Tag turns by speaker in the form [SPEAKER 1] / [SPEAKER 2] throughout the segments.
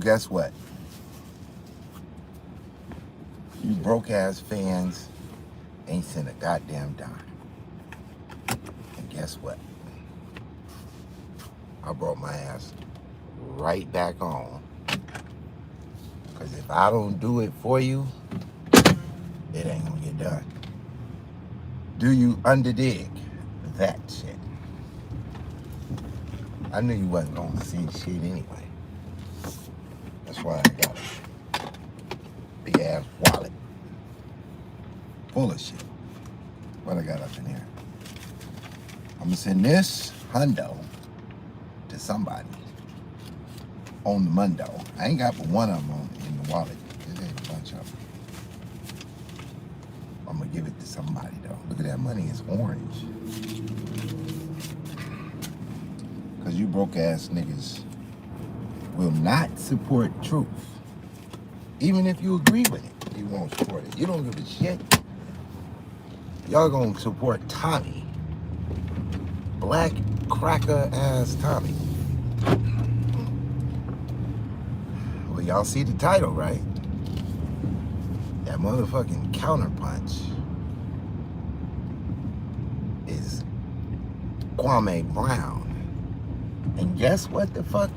[SPEAKER 1] guess what? You broke ass fans ain't sent a goddamn dime. And guess what? I brought my ass right back on. Because if I don't do it for you, it ain't gonna get done. Do you underdig that shit? I knew you wasn't gonna see shit anyway. That's why I got a big ass wallet full of shit. What I got up in here? I'm gonna send this hundo to somebody on the Mundo. I ain't got but one of them in the wallet. There's a bunch of them. I'm gonna give it to somebody though. Look at that money, it's orange. Cause you broke ass niggas will not support truth. Even if you agree with it, you won't support it. You don't give a shit. Y'all gonna support Tommy. Black cracker ass Tommy. Well, y'all see the title, right? That motherfucking counterpunch is Kwame Brown. And guess what the fuck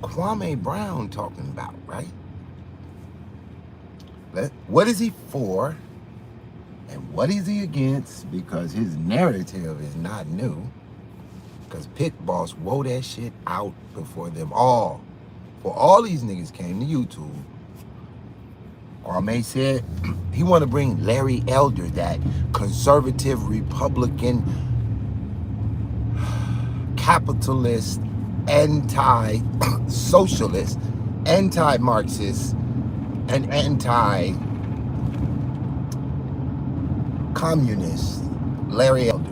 [SPEAKER 1] Kwame Brown talking about, right? What is he for? And what is he against? Because his narrative is not new. Because Pitt boss wore that shit out before them all. For all these niggas came to YouTube, Kwame said he want to bring Larry Elder, that conservative Republican, capitalist, anti-socialist, anti-Marxist, and anti-communist Larry Elder.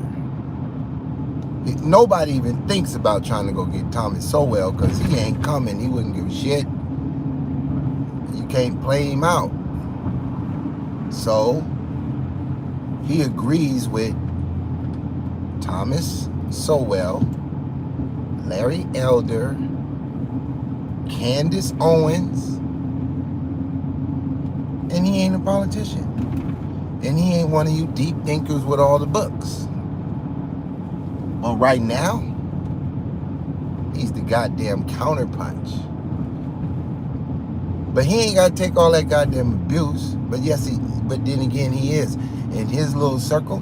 [SPEAKER 1] Nobody even thinks about trying to go get Thomas Sowell because he ain't coming. He wouldn't give a shit. You can't play him out. So he agrees with Thomas Sowell, Larry Elder, Candace Owens, and he ain't a politician. And he ain't one of you deep thinkers with all the books. Well, right now, he's the goddamn counterpunch. But he ain't got to take all that goddamn abuse. But but then again, he is. In his little circle,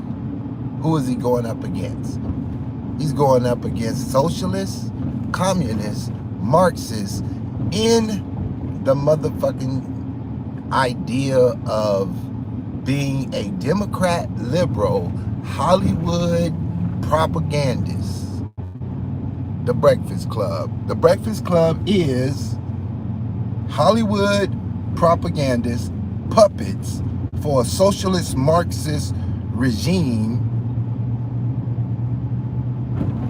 [SPEAKER 1] who is he going up against? He's going up against socialists, communists, Marxists, in the motherfucking idea of being a Democrat, liberal, Hollywood propagandist. The Breakfast Club. The Breakfast Club is Hollywood propagandist puppets for a socialist Marxist regime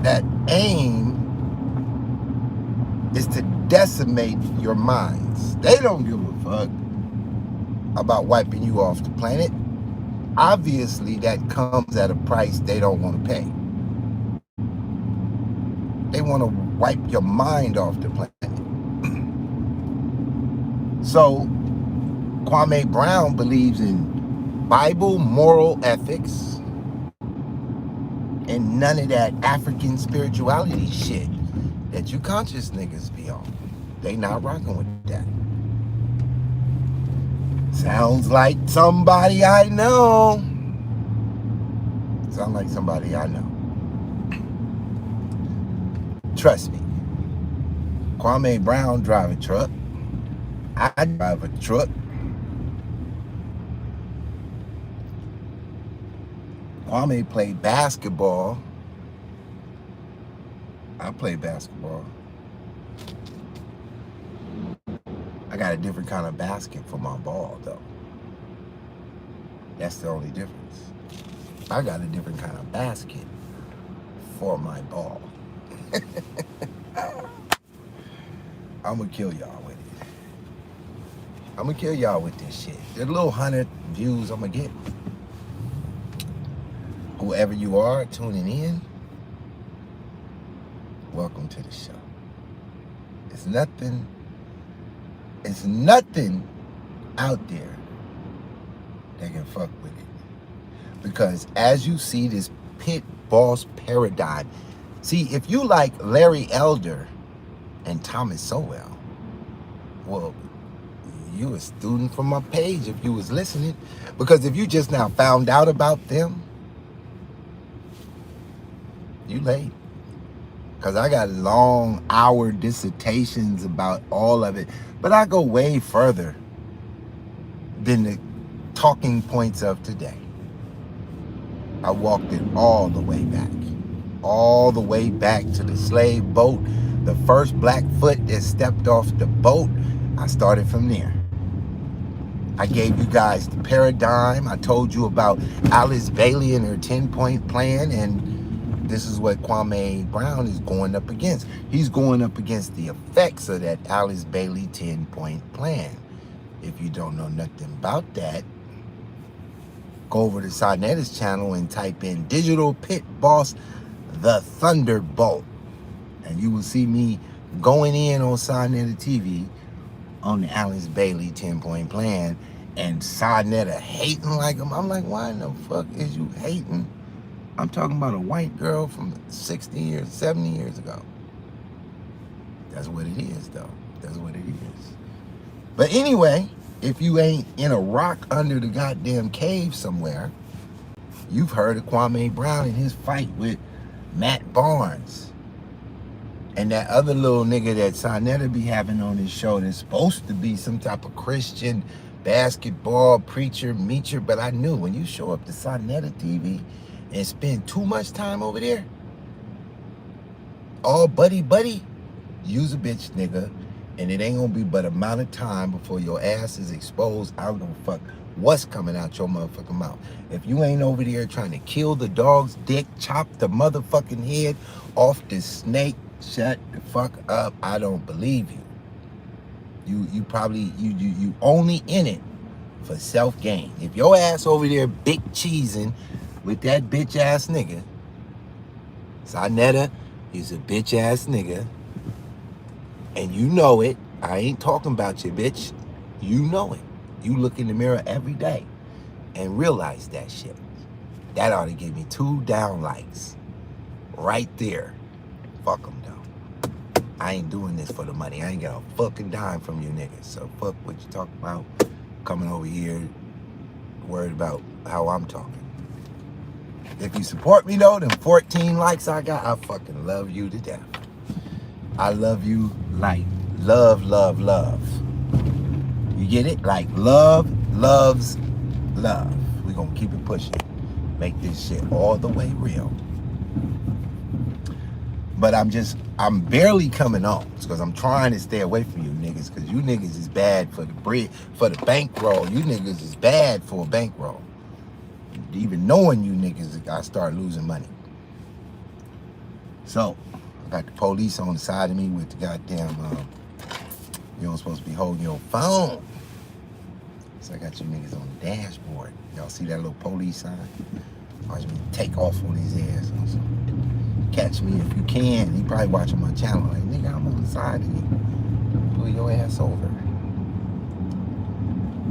[SPEAKER 1] that aim is to decimate your minds. They don't give a fuck about wiping you off the planet. Obviously, that comes at a price they don't want to pay. They want to wipe your mind off the planet. So, Kwame Brown believes in Bible moral ethics and none of that African spirituality shit that you conscious niggas be on. They not rocking with that. Sounds like somebody I know. Sound like somebody I know. Trust me. Kwame Brown drive a truck. I drive a truck. Kwame played basketball. I play basketball. I got a different kind of basket for my ball, though. That's the only difference. I got a different kind of basket for my ball. I'm gonna kill y'all with it. I'm gonna kill y'all with this shit. The little 100 views I'm gonna get. Whoever you are tuning in, welcome to the show. It's nothing It's nothing out there that can fuck with it. Because as you see this pit boss paradigm, see, if you like Larry Elder and Thomas Sowell, well, you a student from my page if you was listening. Because if you just now found out about them, you late. Because I got long hour dissertations about all of it. But I go way further than the talking points of today. I walked it all the way back. All the way back to the slave boat. The first black foot that stepped off the boat, I started from there. I gave you guys the paradigm. I told you about Alice Bailey and her 10-point plan, and this is what Kwame Brown is going up against. He's going up against the effects of that Alice Bailey 10-point plan. If you don't know nothing about that, go over to Sarnetta's channel and type in Digital Pit Boss, the Thunderbolt. And you will see me going in on Sarnetta TV on the Alice Bailey 10-point plan, and Sarnetta hating like him. I'm like, why in the fuck is you hating? I'm talking about a white girl from 60 years, 70 years ago. That's what it is, though. That's what it is. But anyway, if you ain't in a rock under the goddamn cave somewhere, you've heard of Kwame Brown and his fight with Matt Barnes. And that other little nigga that Sarnetta be having on his show that's supposed to be some type of Christian basketball preacher, meacher. But I knew when you show up to Sarnetta TV and spend too much time over there, all buddy, use a bitch, nigga. And it ain't gonna be but amount of time before your ass is exposed. I don't give a fuck what's coming out your motherfucking mouth. If you ain't over there trying to kill the dog's dick, chop the motherfucking head off the snake, shut the fuck up. I don't believe you. You probably you only in it for self-gain. If your ass over there big cheesing with that bitch ass nigga, Sarnetta is a bitch ass nigga, and you know it. I ain't talking about you, bitch. You know it. You look in the mirror every day and realize that shit. That ought to give me 2 down likes. Right there. Fuck them, though. I ain't doing this for the money. I ain't got a fucking dime from you niggas. So fuck what you talking about. Coming over here worried about how I'm talking. If you support me, though, them 14 likes I got, I fucking love you to death. I love you like love, love, love. You get it? Like love loves love. We're going to keep it pushing. Make this shit all the way real. But I'm barely coming on because I'm trying to stay away from you niggas, because you niggas is bad for the bread, for the bankroll. You niggas is bad for a bankroll. Even knowing you niggas, I start losing money. So, I got the police on the side of me with the goddamn, you don't supposed to be holding your phone. So I got you niggas on the dashboard. Y'all see that little police sign? Watch me take off on his ass. Catch me if you can. He probably watching my channel. Like, nigga, I'm on the side of you. Pull your ass over.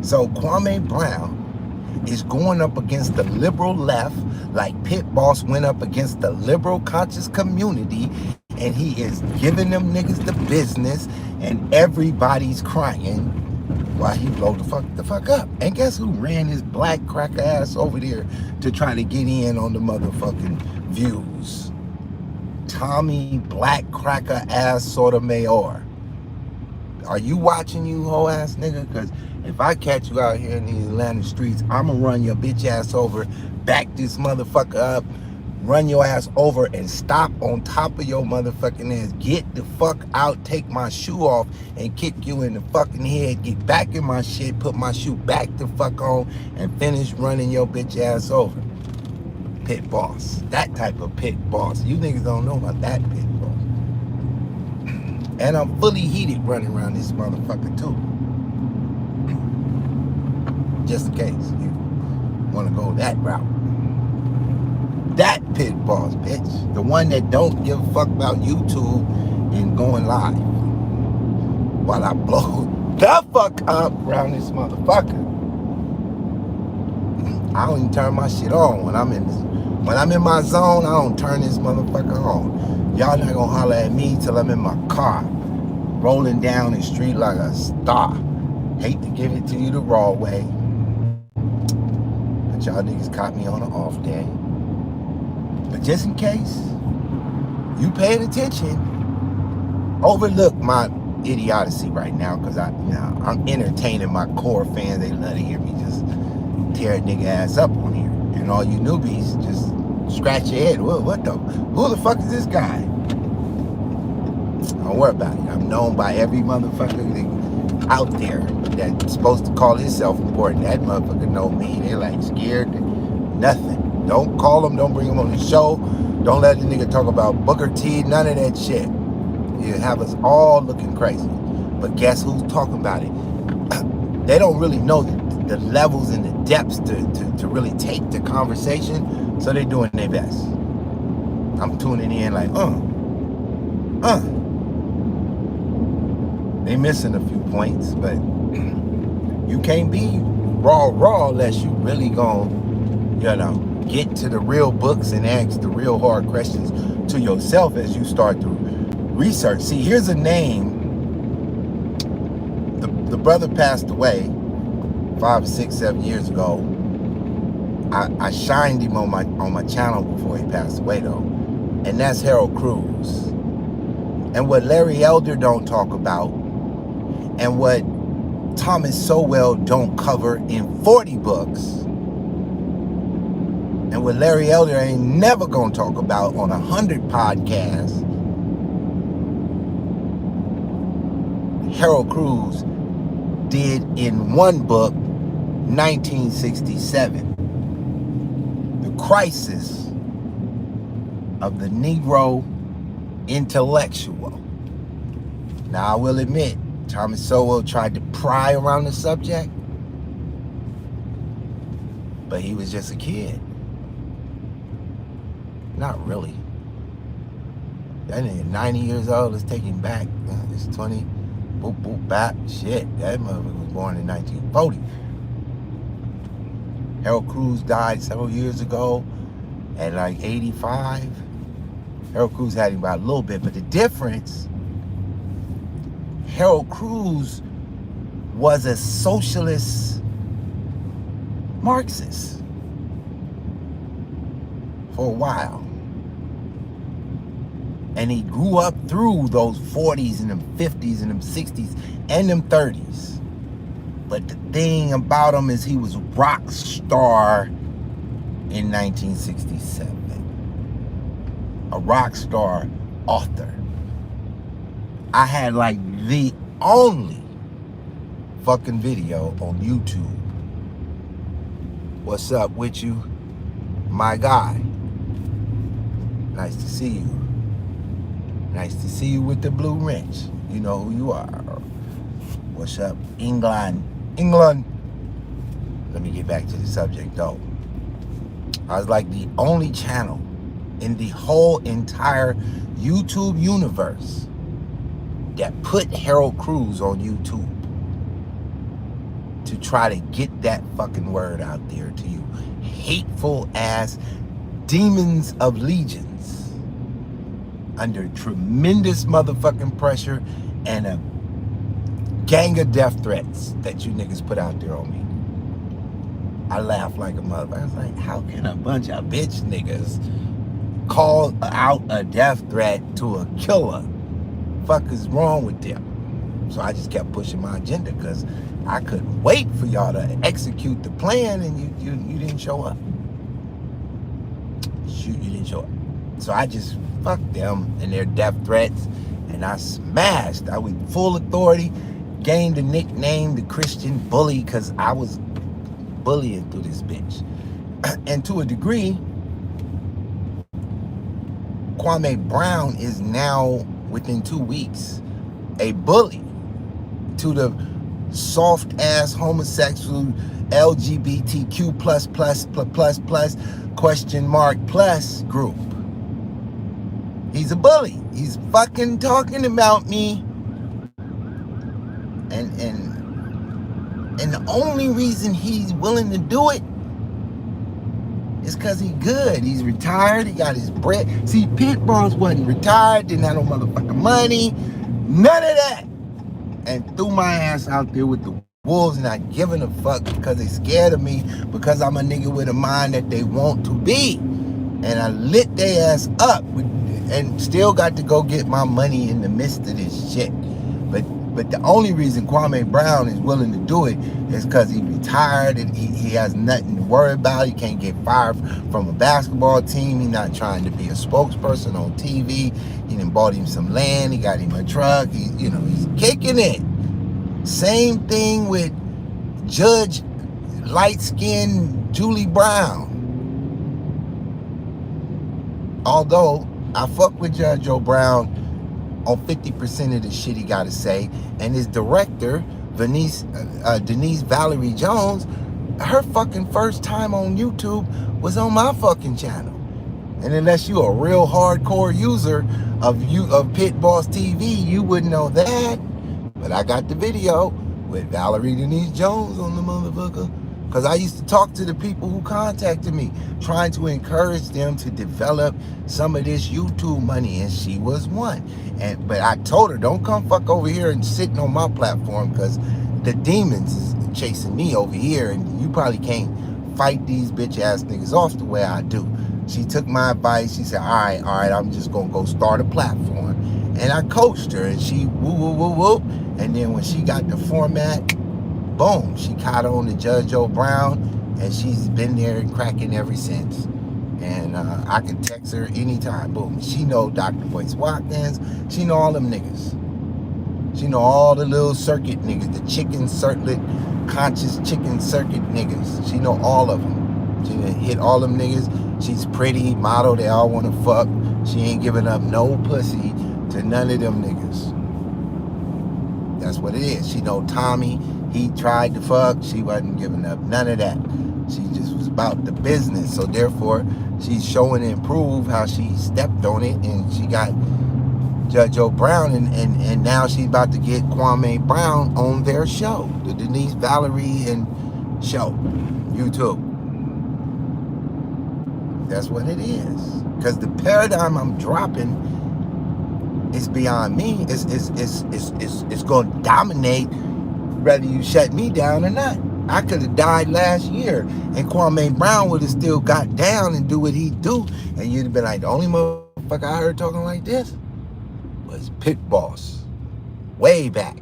[SPEAKER 1] So Kwame Brown is going up against the liberal left like Pitt Boss went up against the liberal conscious community, and he is giving them niggas the business, and everybody's crying while he blow the fuck up. And guess who ran his black cracker ass over there to try to get in on the motherfucking views? Tommy Black Cracker ass Sotomayor. Are you watching, you hoe ass nigga? Because if I catch you out here in these Atlanta streets, I'ma run your bitch ass over, back this motherfucker up, run your ass over, and stop on top of your motherfucking ass. Get the fuck out, take my shoe off, and kick you in the fucking head. Get back in my shit, put my shoe back the fuck on, and finish running your bitch ass over. Pit boss. That type of pit boss. You niggas don't know about that pit boss. And I'm fully heated running around this motherfucker too. Just in case you want to go that route. That pit boss, bitch. The one that don't give a fuck about YouTube and going live. While I blow the fuck up around this motherfucker. I don't even turn my shit on when I'm in my zone. I don't turn this motherfucker on. Y'all not gonna holler at me till I'm in my car, rolling down the street like a star. Hate to give it to you the raw way, but y'all niggas caught me on an off day. But just in case you paying attention, overlook my idiocy right now, because I'm entertaining my core fans. They love to hear me just tear a nigga ass up on here. And all you newbies just scratch your head. Who the fuck is this guy? Don't worry about it. I'm known by every motherfucker out there that's supposed to call himself important. That motherfucker know me. They like scared. Nothing. Don't call him. Don't bring him on the show. Don't let the nigga talk about Booker T. None of that shit. You have us all looking crazy. But guess who's talking about it? They don't really know the levels and the depths to really take the conversation, so they're doing their best. I'm tuning in like, They missing a few points, but you can't be raw unless you really gonna, get to the real books and ask the real hard questions to yourself as you start to research. See, here's a name. The brother passed away 5, 6, 7 years ago. I shined him on my channel before he passed away though, and that's Harold Cruz. And what Larry Elder don't talk about, and what Thomas Sowell don't cover in 40 books, and what Larry Elder ain't never gonna talk about on 100 podcasts, Harold Cruz did in one book, 1967. The crisis of the Negro intellectual. Now, I will admit, Thomas Sowell tried to pry around the subject, but he was just a kid. Not really. That nigga 90 years old, let's take him back. It's 20, boop, boop, bap, shit. That motherfucker was born in 1940. Harold Cruz died several years ago at like 85. Harold Cruz had him by a little bit, but the difference, Harold Cruz was a socialist Marxist for a while. And he grew up through those 40s and them 50s and them 60s and them 30s. But the thing about him is he was a rock star in 1967. A rock star author. I had like the only fucking video on YouTube. What's up with you, my guy? Nice to see you. Nice to see you with the blue wrench. You know who you are. What's up, England? England. Let me get back to the subject though. I was like the only channel in the whole entire YouTube universe that put Harold Cruz on YouTube to try to get that fucking word out there to you hateful ass demons of legions under tremendous motherfucking pressure and a gang of death threats that you niggas put out there on me. I laughed like a motherfucker. I was like, how can a bunch of bitch niggas call out a death threat to a killer? Fuck is wrong with them? So I just kept pushing my agenda because I couldn't wait for y'all to execute the plan, and you didn't show up. Shoot, you didn't show up. So I just fucked them and their death threats, and I smashed. I with full authority gained the nickname the Christian Bully because I was bullying through this bitch. And to a degree, Kwame Brown is now, within 2 weeks, a bully to the soft-ass homosexual LGBTQ plus question mark plus group. He's a bully. He's fucking talking about me And the only reason he's willing to do it is because he's good. He's retired. He got his bread. See, Pitt Boss wasn't retired, didn't have no motherfucking money. None of that. And threw my ass out there with the wolves, not giving a fuck because they scared of me, because I'm a nigga with a mind that they want to be. And I lit their ass up and still got to go get my money in the midst of this shit. But the only reason Kwame Brown is willing to do it is because he retired and he has nothing to worry about. He can't get fired from a basketball team. He's not trying to be a spokesperson on TV. He done bought him some land. He got him a truck. He's kicking it. Same thing with Judge light-skinned Julie Brown. Although I fuck with Judge O'Brown on 50% of the shit he got to say, and his director, Denise Valerie Jones, her fucking first time on YouTube was on my fucking channel. And unless you a real hardcore user of Pitt Boss TV, you wouldn't know that. But I got the video with Valerie Denise Jones on the motherfucker. Because I used to talk to the people who contacted me, trying to encourage them to develop some of this YouTube money, and she was one. But I told her, don't come fuck over here and sitting on my platform, because the demons is chasing me over here, and you probably can't fight these bitch ass niggas off the way I do. She took my advice. She said, all right, I'm just gonna go start a platform. And I coached her, and she whoop. And then when she got the format, boom, she caught on to Judge O'Brown, and she's been there and cracking ever since. And I can text her anytime. Boom. She know Dr. Boyce Watkins. She know all them niggas. She know all the little circuit niggas, the conscious chicken circuit niggas. She know all of them. She done hit all them niggas. She's pretty, model, they all want to fuck. She ain't giving up no pussy to none of them niggas. That's what it is. She know Tommy. He tried to fuck. She wasn't giving up none of that. She just was about the business. So therefore, she's showing and prove how she stepped on it, and she got Judge O'Brown, and now she's about to get Kwame Brown on their show, the Denise Valerie and show, YouTube. That's what it is. Because the paradigm I'm dropping is beyond me. It's going to dominate whether you shut me down or not. I could have died last year, and Kwame Brown would have still got down and do what he do, and you'd have been like, the only motherfucker I heard talking like this was Pitt Boss. Way back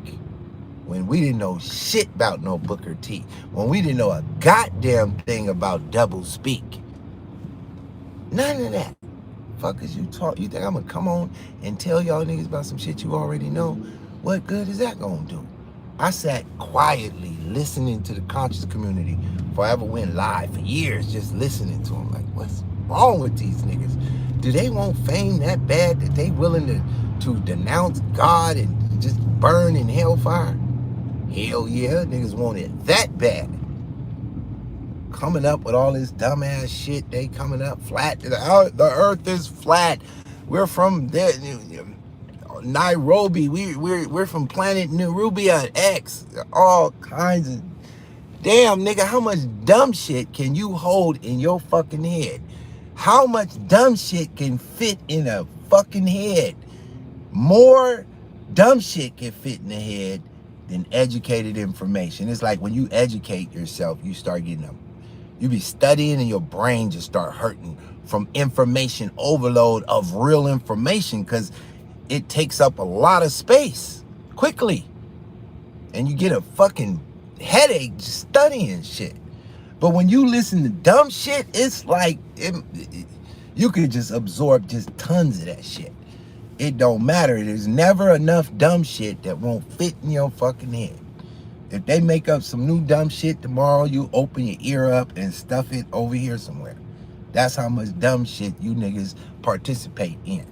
[SPEAKER 1] when we didn't know shit about no Booker T. When we didn't know a goddamn thing about double speak. None of that. Fuckers, you think I'm gonna come on and tell y'all niggas about some shit you already know? What good is that gonna do? I sat quietly listening to the conscious community Forever Went live for years, just listening to them. Like, what's wrong with these niggas? Do they want fame that bad that they willing to denounce God and just burn in hellfire? Hell yeah, niggas want it that bad. Coming up with all this dumbass shit, they coming up flat. The earth is flat. We're from there. Nairobi, we're from planet Nerubia X, all kinds of damn nigga. How much dumb shit can you hold in your fucking head? How much dumb shit can fit in a fucking head? More dumb shit can fit in the head than educated information. It's like when you educate yourself, you start getting them. You be studying and your brain just start hurting from information overload of real information, because it takes up a lot of space quickly. And you get a fucking headache just studying shit. But when you listen to dumb shit, it's like you could just absorb just tons of that shit. It don't matter. There's never enough dumb shit that won't fit in your fucking head. If they make up some new dumb shit tomorrow, you open your ear up and stuff it over here somewhere. That's how much dumb shit you niggas participate in.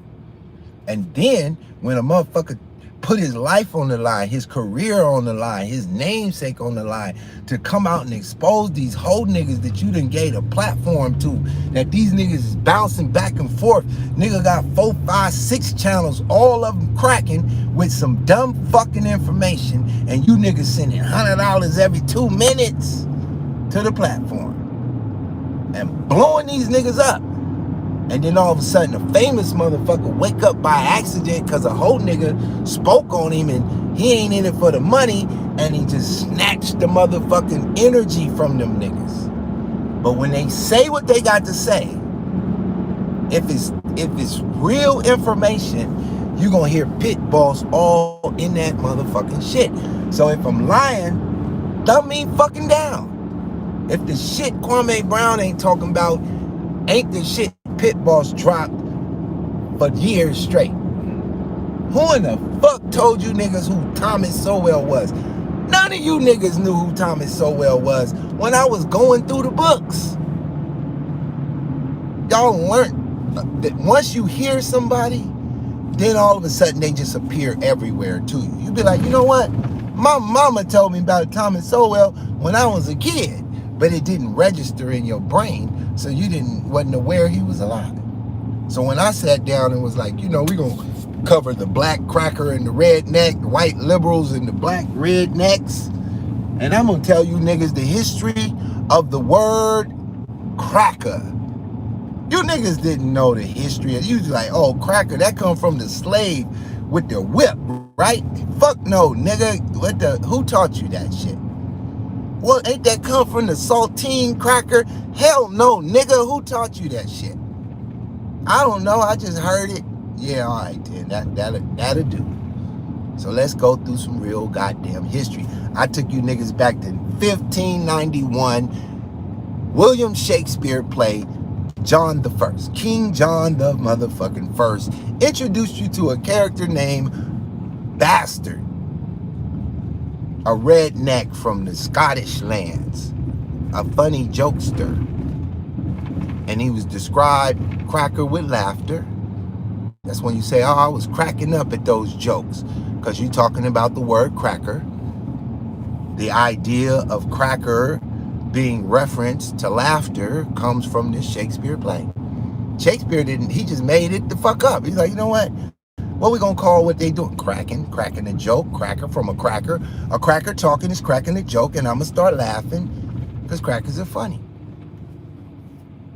[SPEAKER 1] And then when a motherfucker put his life on the line, his career on the line, his namesake on the line, to come out and expose these whole niggas that you done gave a platform to, that these niggas is bouncing back and forth. Nigga got 4, 5, 6 channels, all of them cracking with some dumb fucking information, and you niggas sending $100 every 2 minutes to the platform and blowing these niggas up. And then all of a sudden, a famous motherfucker wake up by accident because a whole nigga spoke on him and he ain't in it for the money, and he just snatched the motherfucking energy from them niggas. But when they say what they got to say, if it's real information, you gonna hear Pitt boss all in that motherfucking shit. So if I'm lying, thumb me fucking down. If the shit Kwame Brown ain't talking about ain't the shit Pitt boss dropped for years straight. Who in the fuck told you niggas who Thomas Sowell was? None of you niggas knew who Thomas Sowell was when I was going through the books. Y'all learned that once you hear somebody, then all of a sudden they just appear everywhere to you. You be like, you know what? My mama told me about Thomas Sowell when I was a kid, but it didn't register in your brain, so you wasn't aware he was alive. So when I sat down and was like, you know, we gonna cover the black cracker and the redneck, the white liberals and the black rednecks, and I'm gonna tell you niggas the history of the word cracker. You niggas didn't know the history. You was like, oh, cracker, that come from the slave with the whip, right? Fuck no, nigga. Who taught you that shit? Well, ain't that come from the saltine cracker? Hell no, nigga. Who taught you that shit? I don't know. I just heard it. Yeah, all right, then. That'll do. So let's go through some real goddamn history. I took you niggas back to 1591. William Shakespeare play John the First. King John the motherfucking First introduced you to a character named Bastard, a redneck from the Scottish lands, a funny jokester. And he was described cracker with laughter. That's when you say, oh, I was cracking up at those jokes, because you're talking about the word cracker. The idea of cracker being referenced to laughter comes from this Shakespeare play. Shakespeare he just made it the fuck up. He's like, you know what we gonna call what they doing? Cracking a joke, cracker from a cracker. A cracker talking is cracking a joke, and I'm gonna start laughing because crackers are funny.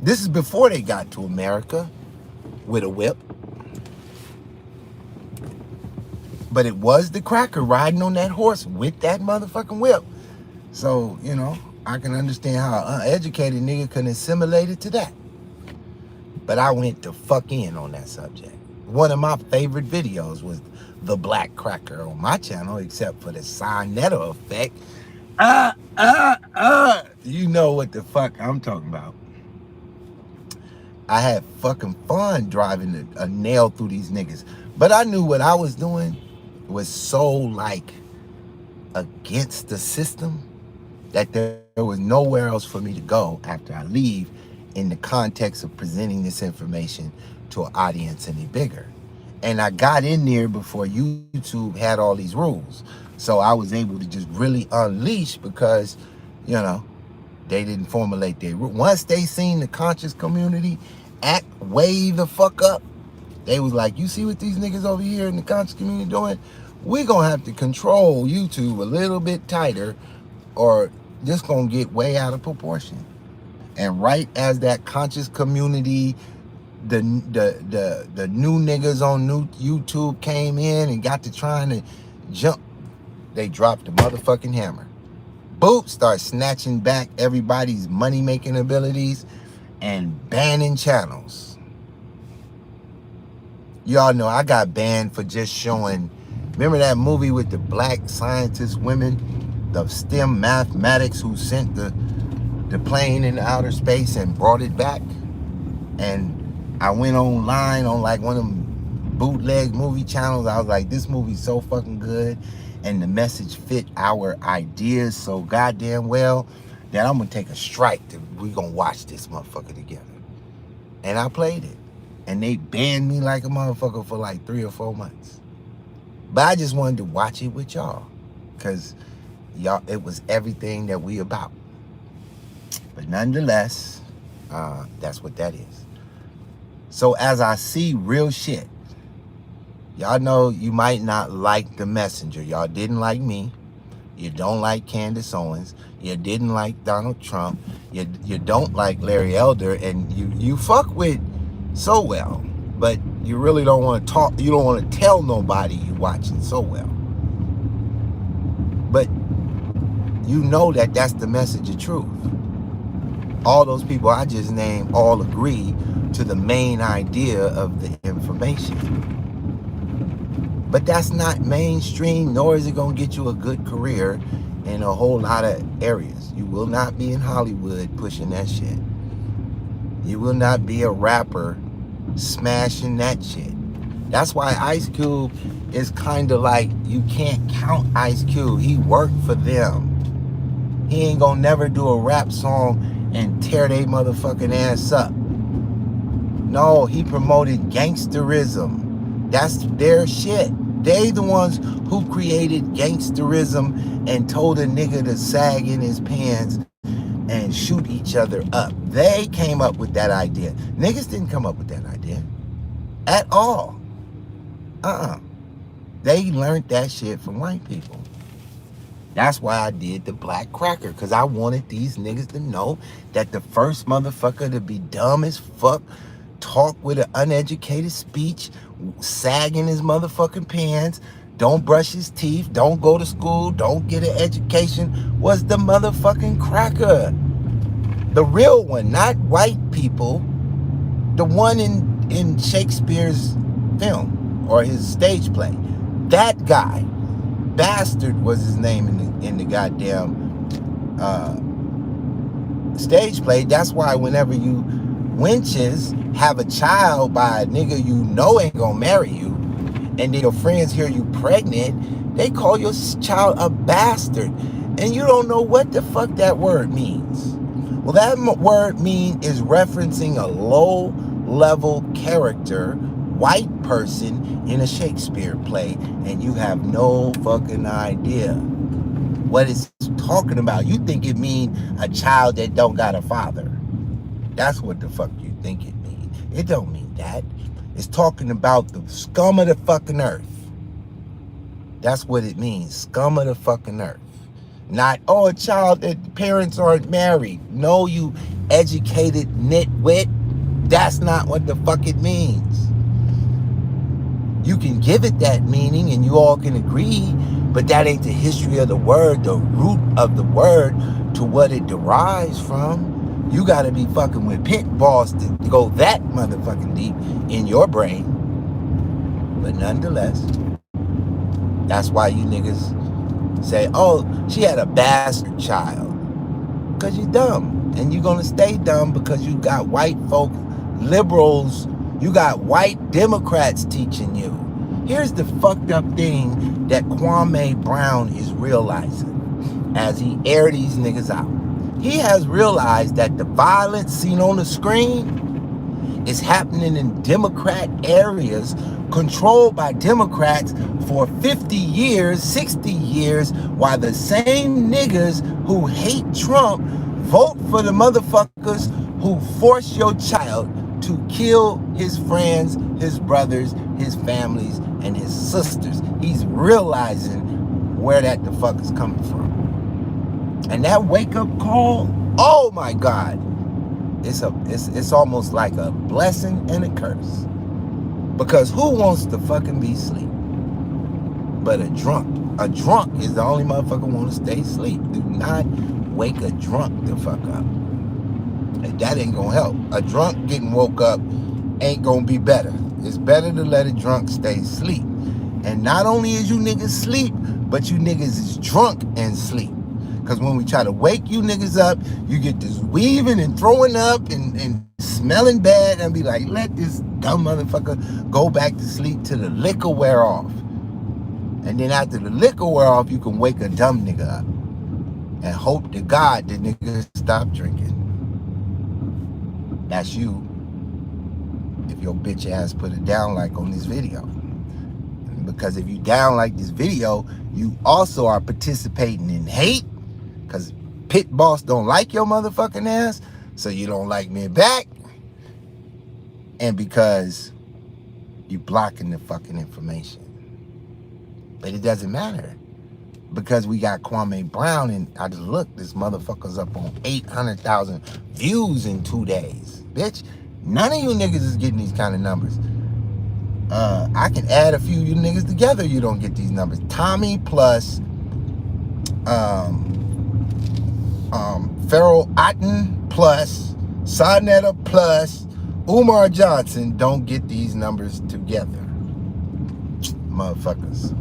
[SPEAKER 1] This is before they got to America with a whip. But it was the cracker riding on that horse with that motherfucking whip. So, you know, I can understand how an uneducated nigga can assimilate it to that. But I went the fuck in on that subject. One of my favorite videos was the black cracker on my channel, except for the Sinetta effect. You know what the fuck I'm talking about. I had fucking fun driving a nail through these niggas. But I knew what I was doing was so like against the system that there was nowhere else for me to go after I leave in the context of presenting this information to an audience any bigger. And I got in there before YouTube had all these rules. So I was able to just really unleash because, you know, they didn't formulate their rules. Once they seen the conscious community act way the fuck up, they was like, you see what these niggas over here in the conscious community doing? We're going to have to control YouTube a little bit tighter, or just going to get way out of proportion. And right as that conscious community, the new niggas on new YouTube came in and got to trying to jump, they dropped the motherfucking hammer. Boop, start snatching back everybody's money-making abilities and banning channels. Y'all know I got banned for just showing, remember that movie with the black scientist women, the STEM mathematics who sent the plane into outer space and brought it back? And I went online on like one of them bootleg movie channels. I was like, this movie's so fucking good, and the message fit our ideas so goddamn well that I'm gonna take a strike that we gonna watch this motherfucker together. And I played it. And they banned me like a motherfucker for like 3 or 4 months. But I just wanted to watch it with y'all, because y'all, it was everything that we about. But nonetheless, that's what that is. So as I see real shit, y'all know you might not like the messenger. Y'all didn't like me. You don't like Candace Owens. You didn't like Donald Trump. You don't like Larry Elder, and you fuck with So Well, but you really don't want to talk. You don't want to tell nobody you watching So Well. But you know that that's the message of truth. All those people I just named all agree to the main idea of the information. But that's not mainstream, nor is it going to get you a good career in a whole lot of areas. You will not be in Hollywood pushing that shit. You will not be a rapper smashing that shit. That's why Ice Cube is kind of like, you can't count Ice Cube. He worked for them. He ain't gonna never do a rap song and tear they motherfucking ass up. No, he promoted gangsterism. That's their shit. They the ones who created gangsterism and told a nigga to sag in his pants and shoot each other up. They came up with that idea. Niggas didn't come up with that idea at all. They learned that shit from white people. That's why I did the Black Cracker, because I wanted these niggas to know that the first motherfucker to be dumb as fuck, talk with an uneducated speech, sagging his motherfucking pants, don't brush his teeth, don't go to school, don't get an education, was the motherfucking cracker. The real one, not white people. The one in Shakespeare's film or his stage play. That guy. Bastard was his name in the goddamn stage play. That's why whenever you wenches have a child by a nigga you know ain't gonna marry you, and then your friends hear you pregnant, they call your child a bastard, and you don't know what the fuck that word means. Well, that word is referencing a low-level character, white person in a Shakespeare play, and you have no fucking idea what it's talking about. You think it mean a child that don't got a father. That's what the fuck you think it mean. It don't mean that. It's talking about the scum of the fucking earth. That's what it means, scum of the fucking earth. Not, oh, a child that parents aren't married. No, you educated nitwit. That's not what the fuck it means. You can give it that meaning and you all can agree, but that ain't the history of the word, the root of the word to what it derives from. You gotta be fucking with Pitt balls to go that motherfucking deep in your brain. But nonetheless, that's why you niggas say, oh, she had a bastard child. Because you're dumb. And you're gonna stay dumb because you got white folk, liberals, you got white Democrats teaching you. Here's the fucked up thing that Kwame Brown is realizing as he air these niggas out. He has realized that the violence seen on the screen is happening in Democrat areas controlled by Democrats for 50 years, 60 years, while the same niggas who hate Trump vote for the motherfuckers who force your child to kill his friends, his brothers, his families, and his sisters. He's realizing where that the fuck is coming from. And that wake-up call, oh my God, it's almost like a blessing and a curse. Because who wants to fucking be asleep? But a drunk. A drunk is the only motherfucker want to stay asleep. Do not wake a drunk the fuck up. That ain't gonna help. A drunk getting woke up ain't gonna be better. It's better to let a drunk stay asleep. And not only is you niggas sleep, but you niggas is drunk and sleep. Because when we try to wake you niggas up, you get this weaving and throwing up and smelling bad, and be like, let this dumb motherfucker go back to sleep till the liquor wear off. And then after the liquor wear off, you can wake a dumb nigga up and hope to God the nigga stop drinking. That's you. If your bitch ass put it down like on this video. Because if you down like this video, you also are participating in hate. Because Pitt boss don't like your motherfucking ass, so you don't like me back. And because you blocking the fucking information. But it doesn't matter. Because we got Kwame Brown, and I just looked, this motherfucker's up on 800,000 views in 2 days. Bitch, none of you niggas is getting these kind of numbers. I can add a few of you niggas together, you don't get these numbers. Tommy plus Farrell Otten plus Sonetta plus Umar Johnson don't get these numbers together. Motherfuckers.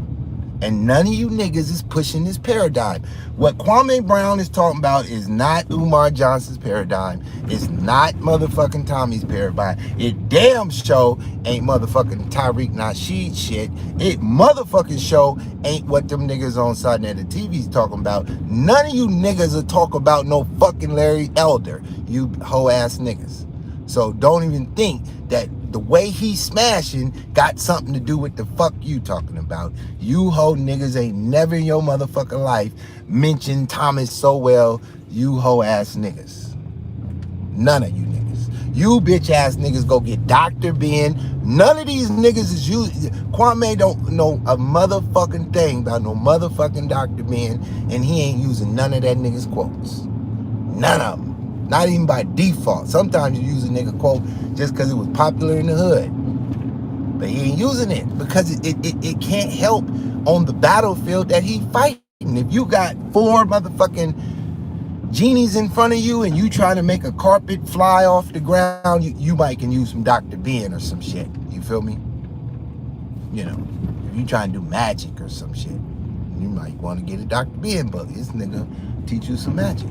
[SPEAKER 1] And none of you niggas is pushing this paradigm. What Kwame Brown is talking about is not Umar Johnson's paradigm. It's not motherfucking Tommy's paradigm. It damn show ain't motherfucking Tariq Nasheed shit. It motherfucking show ain't what them niggas on Sonetta TV's talking about. None of you niggas will talk about no fucking Larry Elder, you hoe ass niggas. So don't even think that the way he's smashing got something to do with the fuck you talking about. You hoe niggas ain't never in your motherfucking life mentioned Thomas Sowell, you hoe ass niggas. None of you niggas. You bitch ass niggas go get Dr. Ben. None of these niggas is using. Kwame don't know a motherfucking thing about no motherfucking Dr. Ben, and he ain't using none of that nigga's quotes. None of them. Not even by default. Sometimes you use a nigga quote just because it was popular in the hood. But he ain't using it because it can't help on the battlefield that he fighting. If you got 4 motherfucking genies in front of you and you trying to make a carpet fly off the ground, you might can use some Dr. Ben or some shit. You feel me? You know, if you trying to do magic or some shit, you might want to get a Dr. Ben book. This nigga teach you some magic.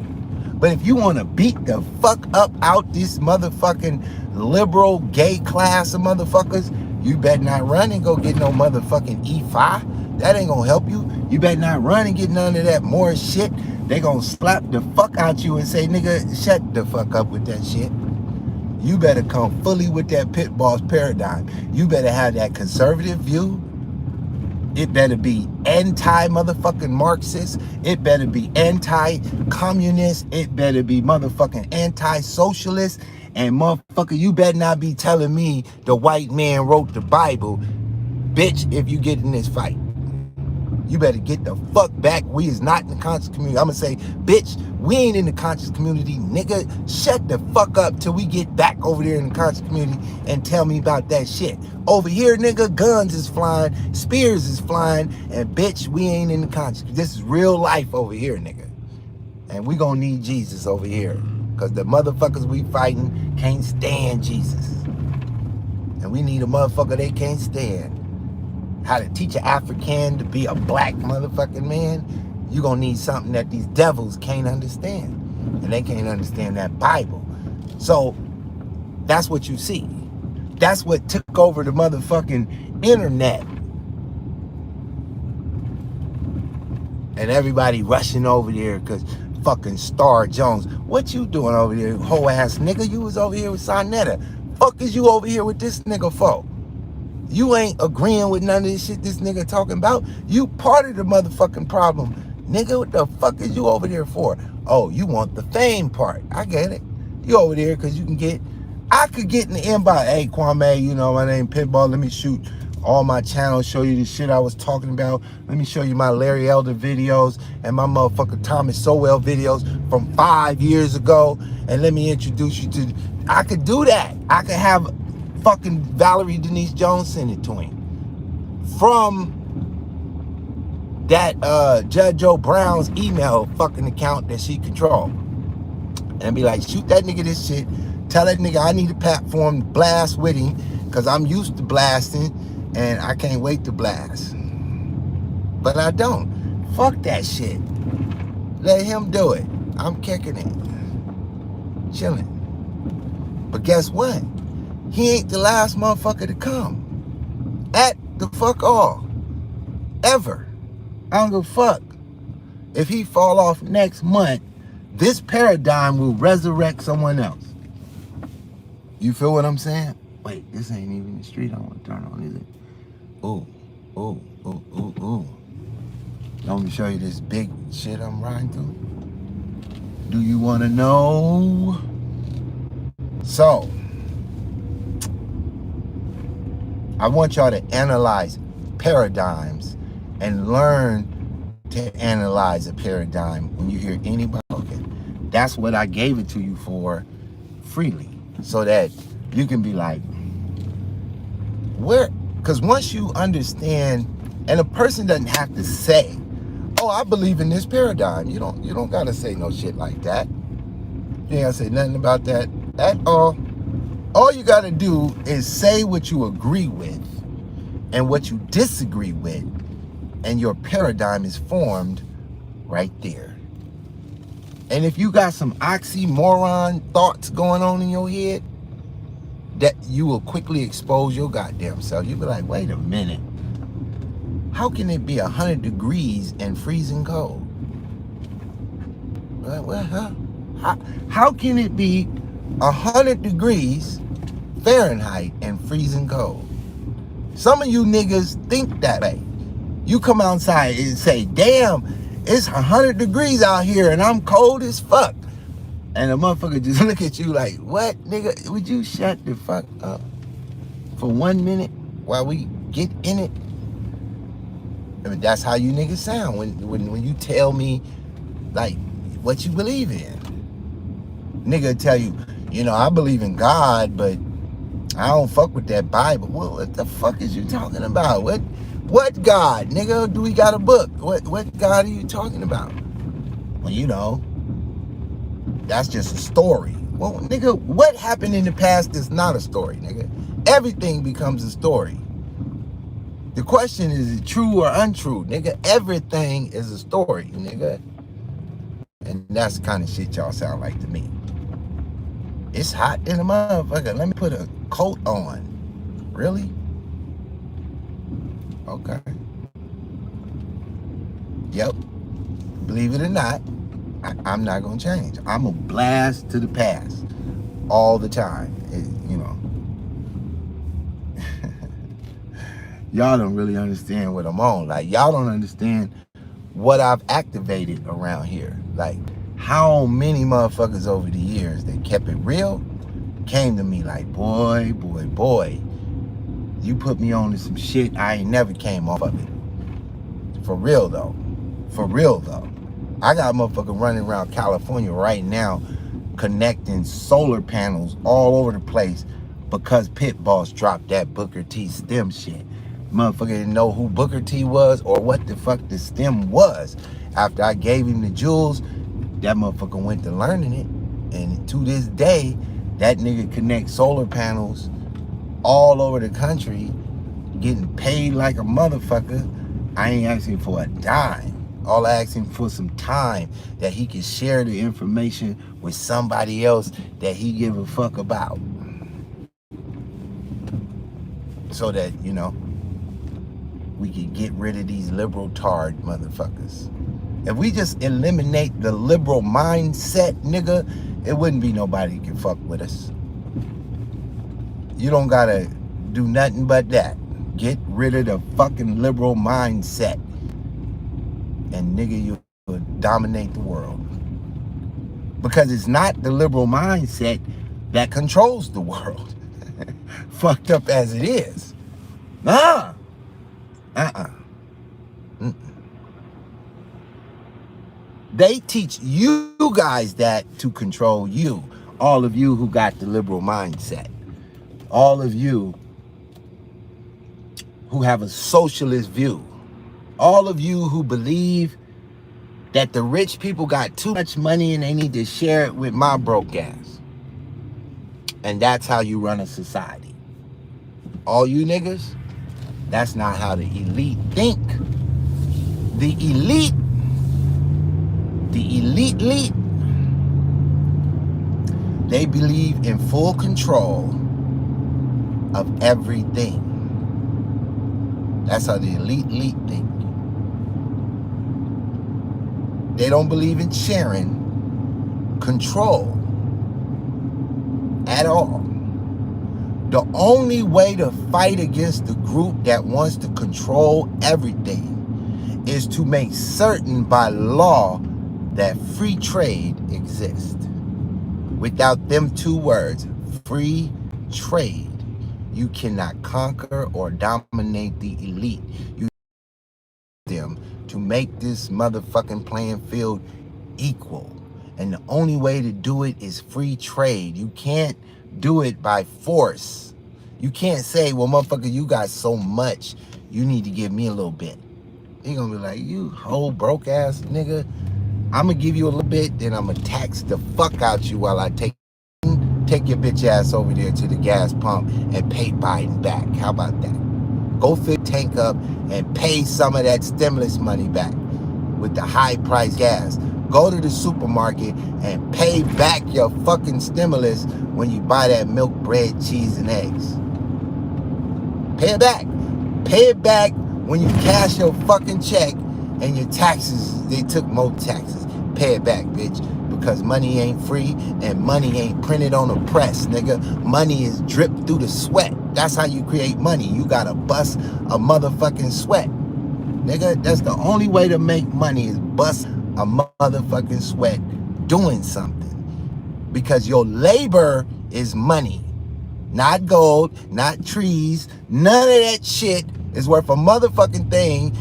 [SPEAKER 1] But if you want to beat the fuck up out this motherfucking liberal gay class of motherfuckers, you better not run and go get no motherfucking E5. That ain't gonna help you. You better not run and get none of that more shit. They gonna slap the fuck out you and say, nigga, shut the fuck up with that shit. You better come fully with that pit boss paradigm. You better have that conservative view. It better be anti-motherfucking Marxist. It better be anti-communist. It better be motherfucking anti-socialist. And motherfucker, you better not be telling me the white man wrote the Bible. Bitch, if you get in this fight. You better get the fuck back. We is not in the conscious community. I'm gonna say, bitch, we ain't in the conscious community, nigga. Shut the fuck up till we get back over there in the conscious community and tell me about that shit. Over here, nigga, guns is flying, spears is flying, and bitch, we ain't in the conscious. This is real life over here, nigga. And we gonna need Jesus over here. Because the motherfuckers we fighting can't stand Jesus. And we need a motherfucker they can't stand. How to teach an African to be a black motherfucking man, you gonna need something that these devils can't understand. And they can't understand that Bible. So that's what you see. That's what took over the motherfucking internet. And everybody rushing over there because fucking Star Jones. What you doing over there, hoe ass nigga? You was over here with Sonetta. Fuck is you over here with this nigga for? You ain't agreeing with none of this shit this nigga talking about. You part of the motherfucking problem. Nigga, what the fuck is you over there for? Oh, you want the fame part. I get it. You over there because you can get, I could get in the inbox. Hey, Kwame, you know, my name Pitbull. Let me shoot all my channels, show you the shit I was talking about. Let me show you my Larry Elder videos and my motherfucking Thomas Sowell videos from 5 years ago. And let me introduce you to, I could do that. I could have fucking Valerie Denise Jones send it to him from that Judge Joe Brown's email fucking account that she controlled, and be like, shoot that nigga this shit, tell that nigga I need a platform to blast with him because I'm used to blasting and I can't wait to blast. But I don't. Fuck that shit. Let him do it. I'm kicking it, chilling. But guess what? He ain't the last motherfucker to come. At the fuck all. Ever. I don't give a fuck. If he fall off next month, this paradigm will resurrect someone else. You feel what I'm saying? Wait, this ain't even the street I want to turn on, is it? Ooh. ooh, ooh, ooh, ooh. Let me show you this big shit I'm riding through. Do you want to know? So, I want y'all to analyze paradigms and learn to analyze a paradigm when you hear anybody talking. That's what I gave it to you for freely, so that you can be like, where? Because once you understand, and a person doesn't have to say, "Oh, I believe in this paradigm." You don't gotta say no shit like that. You ain't gotta say nothing about that at all. All you gotta do is say what you agree with and what you disagree with, and your paradigm is formed right there. And if you got some oxymoron thoughts going on in your head, that you will quickly expose your goddamn self. You'll be like, wait a minute. How can it be 100 degrees and freezing cold? How can it be 100 degrees Fahrenheit and freezing cold? Some of you niggas think that way. You come outside and say, damn, it's 100 degrees out here and I'm cold as fuck. And the motherfucker just look at you like, what, nigga? Would you shut the fuck up for 1 minute while we get in it? I mean, that's how you niggas sound when you tell me, like, what you believe in. Nigga tell you, I believe in God, but I don't fuck with that Bible. Well, what the fuck is you talking about? What God, nigga? Do we got a book? What God are you talking about? Well, that's just a story. Well, nigga, what happened in the past is not a story, nigga. Everything becomes a story. The question is it true or untrue, nigga? Everything is a story, nigga. And that's the kind of shit y'all sound like to me. It's hot in the motherfucker. Let me put a coat on. Really? Okay. Yep. Believe it or not, I'm not gonna change. I'm a blast to the past all the time. Y'all don't really understand what I'm on. Like, y'all don't understand what I've activated around here. Like, how many motherfuckers over the years that kept it real came to me like, boy, you put me on to some shit I ain't never came off of it. For real though. I got a motherfucker running around California right now connecting solar panels all over the place because Pitt boss dropped that Booker T stem shit. Motherfucker didn't know who Booker T was or what the fuck the stem was. After I gave him the jewels, that motherfucker went to learning it. And to this day, that nigga connects solar panels all over the country, getting paid like a motherfucker. I ain't asking for a dime. All I ask him for some time that he can share the information with somebody else that he give a fuck about. So that, we can get rid of these liberal tard motherfuckers. If we just eliminate the liberal mindset, nigga, it wouldn't be nobody who can fuck with us. You don't gotta do nothing but that. Get rid of the fucking liberal mindset. And nigga, you will dominate the world. Because it's not the liberal mindset that controls the world. Fucked up as it is. Mm-mm. They teach you guys that to control you. All of you who got the liberal mindset. All of you who have a socialist view. All of you who believe that the rich people got too much money and they need to share it with my broke ass. And that's how you run a society. All you niggas, that's not how the elite think. The elite, they believe in full control of everything. That's how the elite think. They don't believe in sharing control at all. The only way to fight against the group that wants to control everything is to make certain by law that free trade exists. Without them two words, free trade, you cannot conquer or dominate the elite. You them to make this motherfucking playing field equal. And the only way to do it is free trade. You can't do it by force. You can't say, well, motherfucker, you got so much, you need to give me a little bit. He gonna be like, you whole broke ass nigga, I'm gonna give you a little bit, then I'm gonna tax the fuck out you while I take your bitch ass over there to the gas pump and pay Biden back. How about that? Go fill tank up and pay some of that stimulus money back with the high price gas. Go to the supermarket and pay back your fucking stimulus when you buy that milk, bread, cheese, and eggs. Pay it back. Pay it back when you cash your fucking check and your taxes, they took more taxes. Pay it back, bitch. Because money ain't free and money ain't printed on a press, nigga. Money is dripped through the sweat. That's how you create money. You gotta bust a motherfucking sweat. Nigga, that's the only way to make money is bust a motherfucking sweat doing something. Because your labor is money. Not gold, not trees, none of that shit is worth a motherfucking thing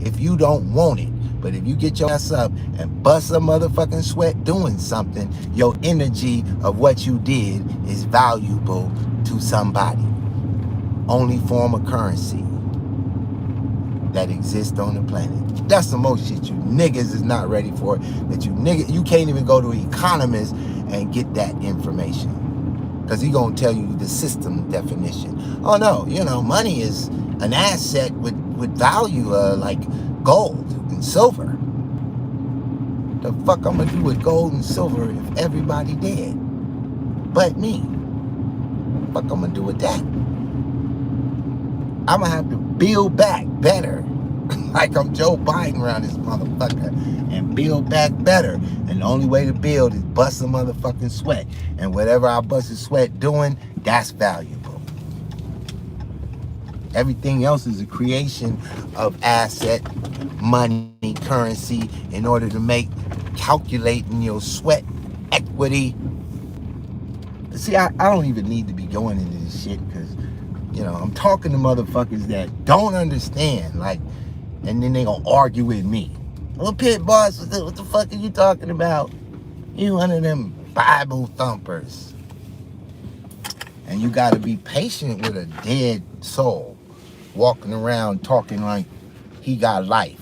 [SPEAKER 1] if you don't want it. But if you get your ass up and bust a motherfucking sweat doing something, your energy of what you did is valuable to somebody. Only form of currency that exists on the planet. That's the most shit you niggas is not ready for. That you can't even go to an economist and get that information. Because he gonna tell you the system definition. Oh no, money is an asset with value like gold and silver. The fuck I'm gonna do with gold and silver if everybody dead but me? Fuck I'm gonna do with that? I'm gonna have to build back better. Like I'm Joe Biden around this motherfucker and build back better. And the only way to build is bust a motherfucking sweat. And whatever I bust a sweat doing, that's valuable. Everything else is a creation of asset, money, currency in order to make calculating your sweat equity. See, I don't even need to be going into this shit because, I'm talking to motherfuckers that don't understand, and then they gonna argue with me. Well, Pitt boss, what the fuck are you talking about? You one of them Bible thumpers. And you gotta be patient with a dead soul walking around talking like he got life.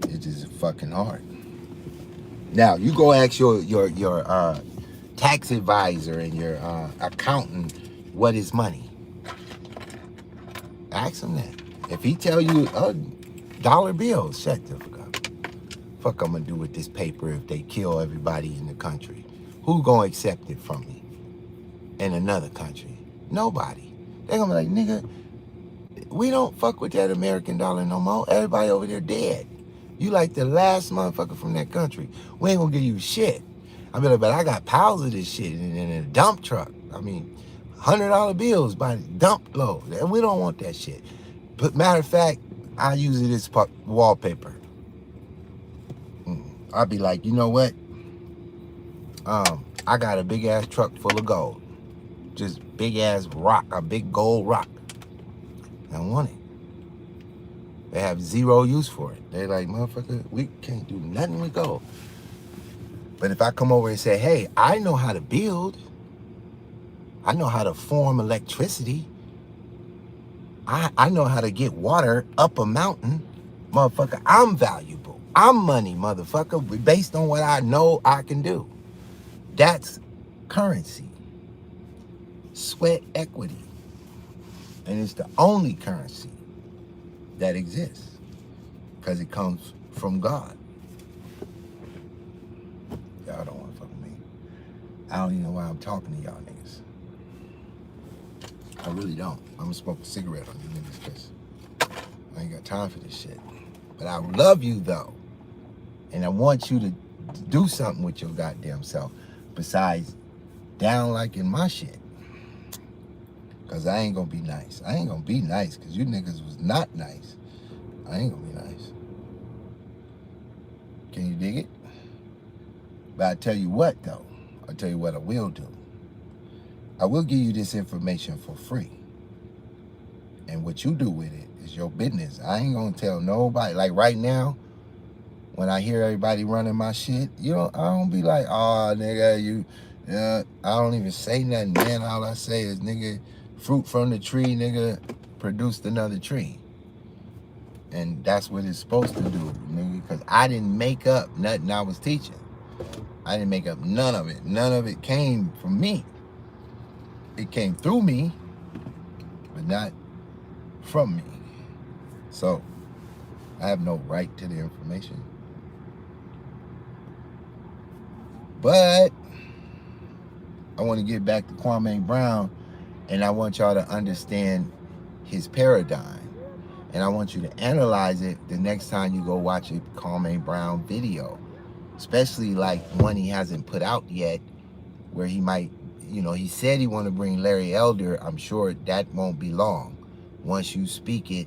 [SPEAKER 1] It's just fucking hard. Now, you go ask your tax advisor and your accountant what is money. Ask him that. If he tell you dollar bills, shut the fuck up. Fuck I'm gonna do with this paper if they kill everybody in the country? Who gonna accept it from me in another country? Nobody. They gonna be like, nigga, we don't fuck with that American dollar no more. Everybody over there dead. You like the last motherfucker from that country. We ain't gonna give you shit. I mean, but I got piles of this shit in a dump truck. I mean, $100 bills by dump load. And we don't want that shit. But matter of fact, I use it as wallpaper. I'll be like, you know what? I got a big ass truck full of gold. Just big ass rock, a big gold rock. I don't want it. They have zero use for it. They're like, motherfucker, we can't do nothing with gold. But if I come over and say, hey, I know how to build. I know how to form electricity. I know how to get water up a mountain. Motherfucker, I'm valuable. I'm money, motherfucker, based on what I know I can do. That's currency. Sweat equity. And it's the only currency that exists because it comes from God. Y'all don't want to fuck with me. I don't even know why I'm talking to y'all niggas. I really don't. I'm gonna smoke a cigarette on you niggas because I ain't got time for this shit. But I love you though. And I want you to do something with your goddamn self besides down liking my shit. Because I ain't going to be nice. I ain't going to be nice because you niggas was not nice. I ain't going to be nice. Can you dig it? But I tell you what, though. I'll tell you what I will do. I will give you this information for free. And what you do with it is your business. I ain't going to tell nobody. Like right now, when I hear everybody running my shit, I don't be like, oh, nigga, I don't even say nothing, man. All I say is, nigga, fruit from the tree, nigga, produced another tree. And that's what it's supposed to do, nigga, because I didn't make up nothing I was teaching. I didn't make up none of it. None of it came from me. It came through me, but not from me. So, I have no right to the information. But I want to get back to Kwame Brown, and I want y'all to understand his paradigm. And I want you to analyze it the next time you go watch a Kwame Brown video. Especially like one he hasn't put out yet, where he might, he said he want to bring Larry Elder. I'm sure that won't be long once you speak it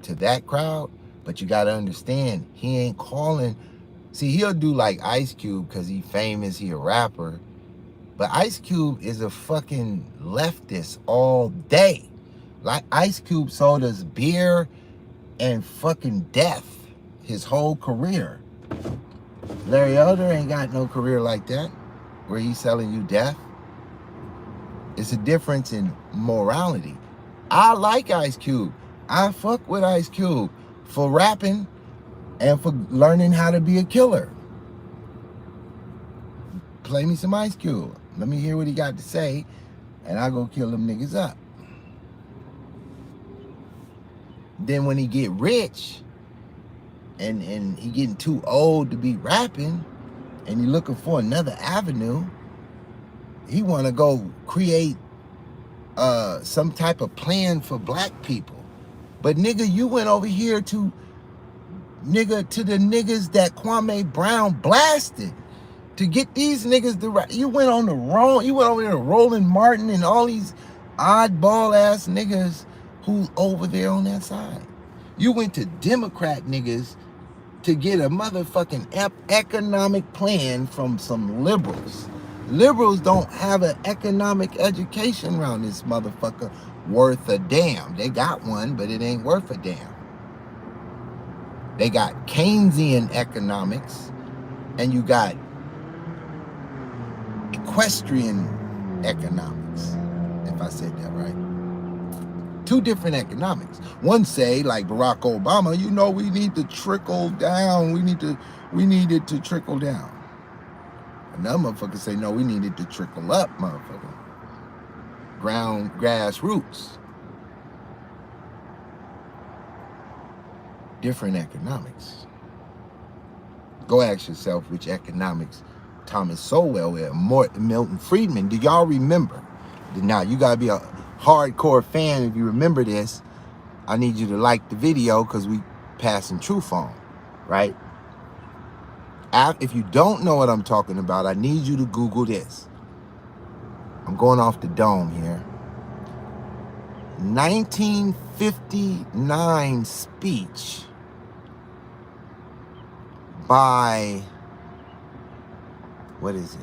[SPEAKER 1] to that crowd. But you got to understand, he ain't calling. See, he'll do like Ice Cube because he famous, he a rapper. But Ice Cube is a fucking leftist all day. Like Ice Cube sold us beer and fucking death his whole career. Larry Elder ain't got no career like that, where he's selling you death. It's a difference in morality. I like Ice Cube. I fuck with Ice Cube for rapping and for learning how to be a killer. Play me some Ice Cube. Let me hear what he got to say, and I'll go kill them niggas up. Then when he get rich, and he getting too old to be rapping, and he looking for another avenue, he want to go create some type of plan for black people. But nigga, you went over here to the niggas that Kwame Brown blasted to get these niggas to rap. You went over there to Roland Martin and all these oddball ass niggas who over there on that side. You went to Democrat niggas to get a motherfucking economic plan from some liberals. Liberals don't have an economic education around this motherfucker worth a damn. They got one, but it ain't worth a damn. They got Keynesian economics, and you got equestrian economics, if I said that right. Two different economics. One say, like Barack Obama, we need to trickle down. We need it to trickle down. Another motherfucker say, no, we need it to trickle up, motherfucker. Grassroots. Different economics. Go ask yourself which economics Thomas Sowell and Milton Friedman. Do y'all remember? Now, you got to be a hardcore fan if you remember this. I need you to like the video because we passing truth on, right? If you don't know what I'm talking about, I need you to Google this. I'm going off the dome here. 1959 speech by, what is it?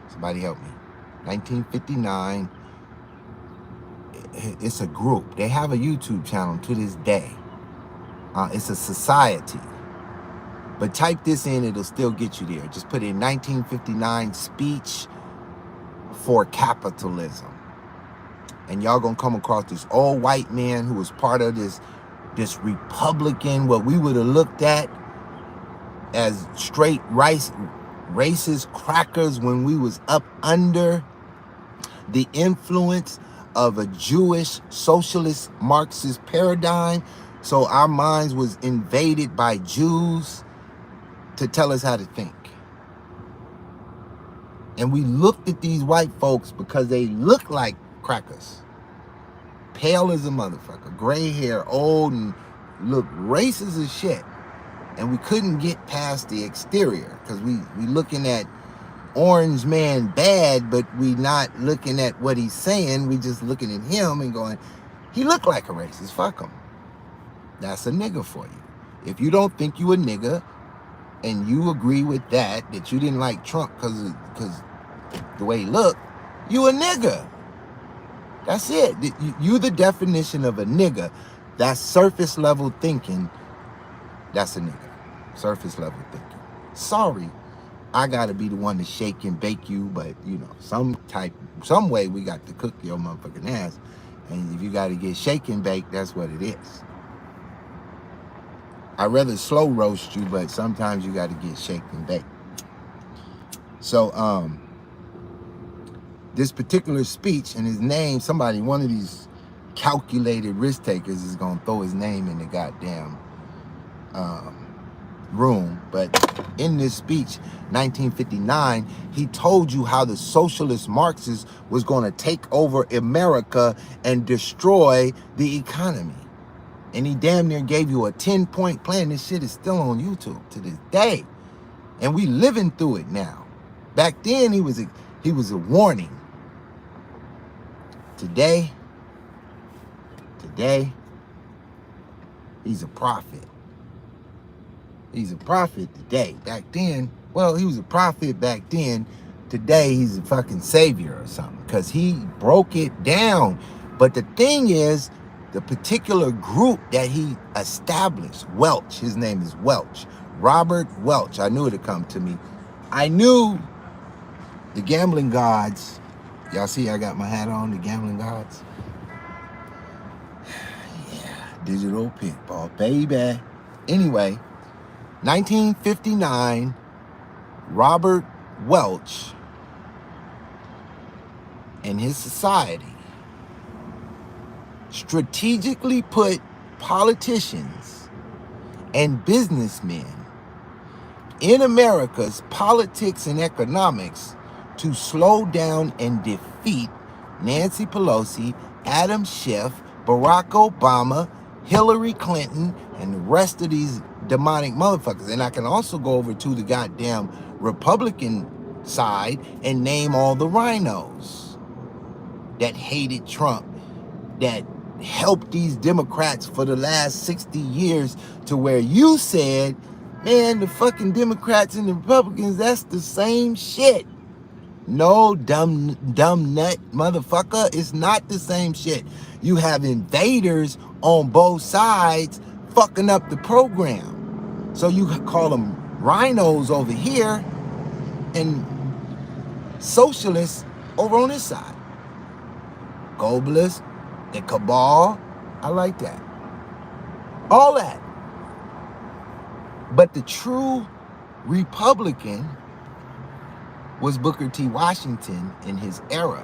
[SPEAKER 1] Somebody help me. 1959. It's a group. They have a YouTube channel to this day. It's a society. But type this in, it'll still get you there. Just put in 1959 speech for capitalism. And y'all gonna come across this old white man who was part of this Republican, what we would have looked at as straight racist crackers when we was up under the influence of a Jewish socialist Marxist paradigm. So our minds was invaded by Jews to tell us how to think. And we looked at these white folks because they look like crackers. Pale as a motherfucker, gray hair, old, and look racist as shit. And we couldn't get past the exterior because we looking at orange man bad, but we not looking at what he's saying. We just looking at him and going, he looked like a racist. Fuck him. That's a nigga for you. If you don't think you a nigga and you agree with that you didn't like Trump because the way he looked, you a nigga. That's it. You the definition of a nigga. That's surface level thinking. That's a nigga. Surface level thinking. Sorry, I gotta be the one to shake and bake you, but you know, some way we got to cook your motherfucking ass. And if you gotta get shake and baked, that's what it is. I'd rather slow roast you, but sometimes you gotta get shake and baked. So this particular speech and his name, one of these calculated risk takers is gonna throw his name in the goddamn room. But in this speech, 1959, he told you how the socialist Marxists was gonna take over America and destroy the economy. And he damn near gave you a 10-point plan. This shit is still on YouTube to this day. And we living through it now. Back then, he was a warning. Today, he's a prophet. He's a prophet today. Back then, well, he was a prophet back then. Today, he's a fucking savior or something because he broke it down. But the thing is, the particular group that he established, Welch, his name is Welch, Robert Welch. I knew it'd come to me. I knew the gambling gods. Y'all see I got my hat on, the gambling gods? Yeah, digital pitball, baby. Anyway, 1959, Robert Welch and his society strategically put politicians and businessmen in America's politics and economics to slow down and defeat Nancy Pelosi, Adam Schiff, Barack Obama, Hillary Clinton, and the rest of these demonic motherfuckers. And I can also go over to the goddamn Republican side and name all the rhinos that hated Trump, that helped these Democrats for the last 60 years to where you said, man, the fucking Democrats and the Republicans, that's the same shit. No, dumb nut motherfucker, it's not the same shit. You have invaders on both sides fucking up the program. So you call them rhinos over here and socialists over on this side. Globalists, the cabal, I like that. All that. But the true Republican was Booker T. Washington in his era,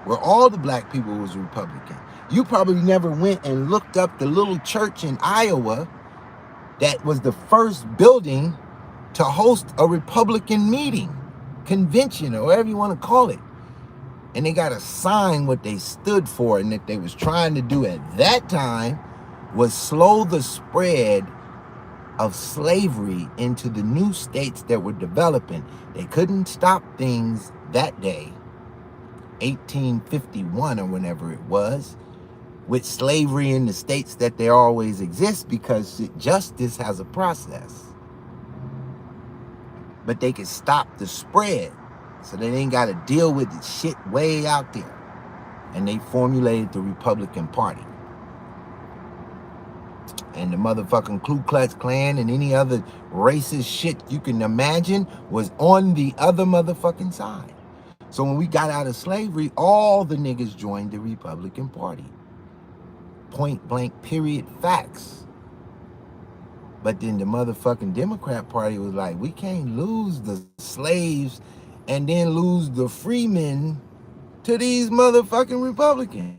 [SPEAKER 1] where all the black people was Republican. You probably never went and looked up the little church in Iowa that was the first building to host a Republican meeting, convention, or whatever you want to call it. And they got a sign what they stood for, and that they was trying to do at that time was slow the spread of slavery into the new states that were developing. They couldn't stop things that day, 1851 or whenever it was, with slavery in the states that there always exists, because justice has a process. But they could stop the spread, so they ain't got to deal with the shit way out there. And they formulated the Republican Party. And the motherfucking Ku Klux Klan and any other racist shit you can imagine was on the other motherfucking side. So when we got out of slavery, all the niggas joined the Republican Party. Point blank, period, facts. But then the motherfucking Democrat Party was like, we can't lose the slaves and then lose the freemen to these motherfucking Republicans.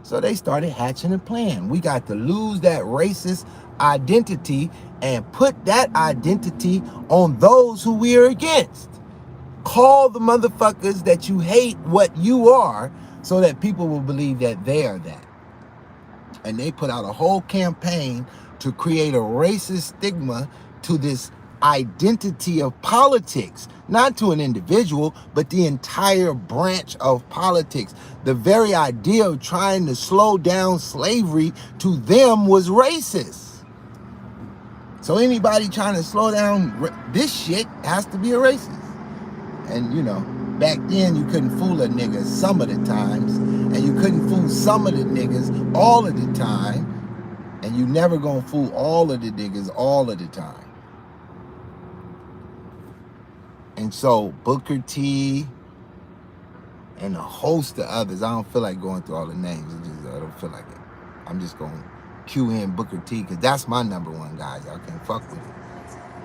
[SPEAKER 1] So they started hatching a plan. We got to lose that racist identity and put that identity on those who we are against. Call the motherfuckers that you hate what you are, so that people will believe that they are that. And they put out a whole campaign to create a racist stigma to this identity of politics, not to an individual, but the entire branch of politics. The very idea of trying to slow down slavery to them was racist. So anybody trying to slow down this shit has to be a racist. And you know, back then you couldn't fool a nigga some of the times, and you couldn't fool some of the niggas all of the time, and you never gonna fool all of the niggas all of the time. And so Booker T and a host of others, I don't feel like going through all the names. I don't feel like it. I'm just going to cue in Booker T because that's my number one guy. Y'all can't fuck with it.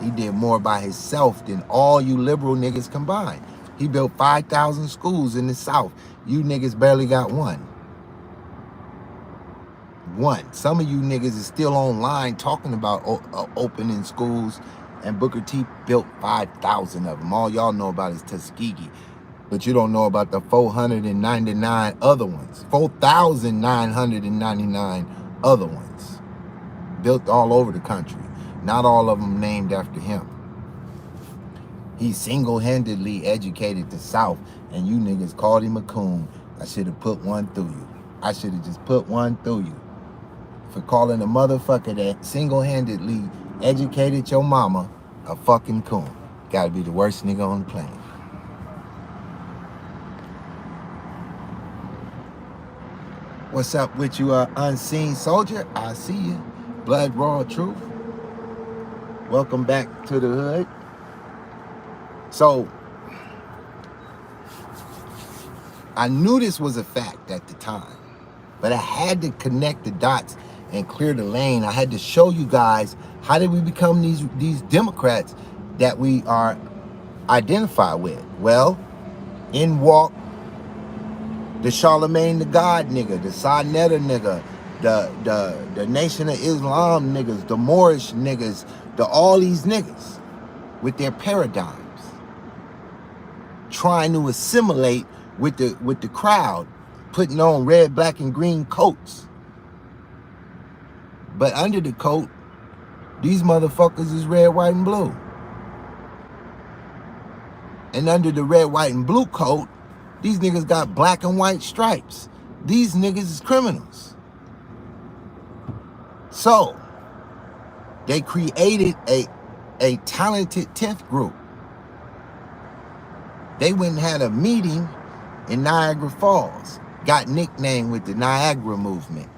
[SPEAKER 1] He did more by himself than all you liberal niggas combined. He built 5,000 schools in the South. You niggas barely got one. Some of you niggas is still online talking about opening schools, and Booker T built 5,000 of them. All y'all know about is Tuskegee, but you don't know about the 499 other ones, 4,999 other ones built all over the country. Not all of them named after him. He single-handedly educated the South, and you niggas called him a coon. I should have put one through you. I should have just put one through you for calling a motherfucker that single-handedly educated your mama a fucking coon. Gotta be the worst nigga on the planet. What's up with you, unseen soldier? I see you. Blood Raw Truth. Welcome back to the hood. So, I knew this was a fact at the time, but I had to connect the dots and clear the lane. I had to show you guys how did we become these Democrats that we are identified with. Well, in walk the Charlemagne the God nigga, the Sarnetta nigga, the Nation of Islam niggas, the Moorish niggas, all these niggas with their paradigms, trying to assimilate with the crowd, putting on red, black, and green coats. But under the coat, these motherfuckers is red, white, and blue. And under the red, white, and blue coat, these niggas got black and white stripes. These niggas is criminals. So, they created a talented 10th group. They went and had a meeting in Niagara Falls. Got nicknamed with the Niagara movement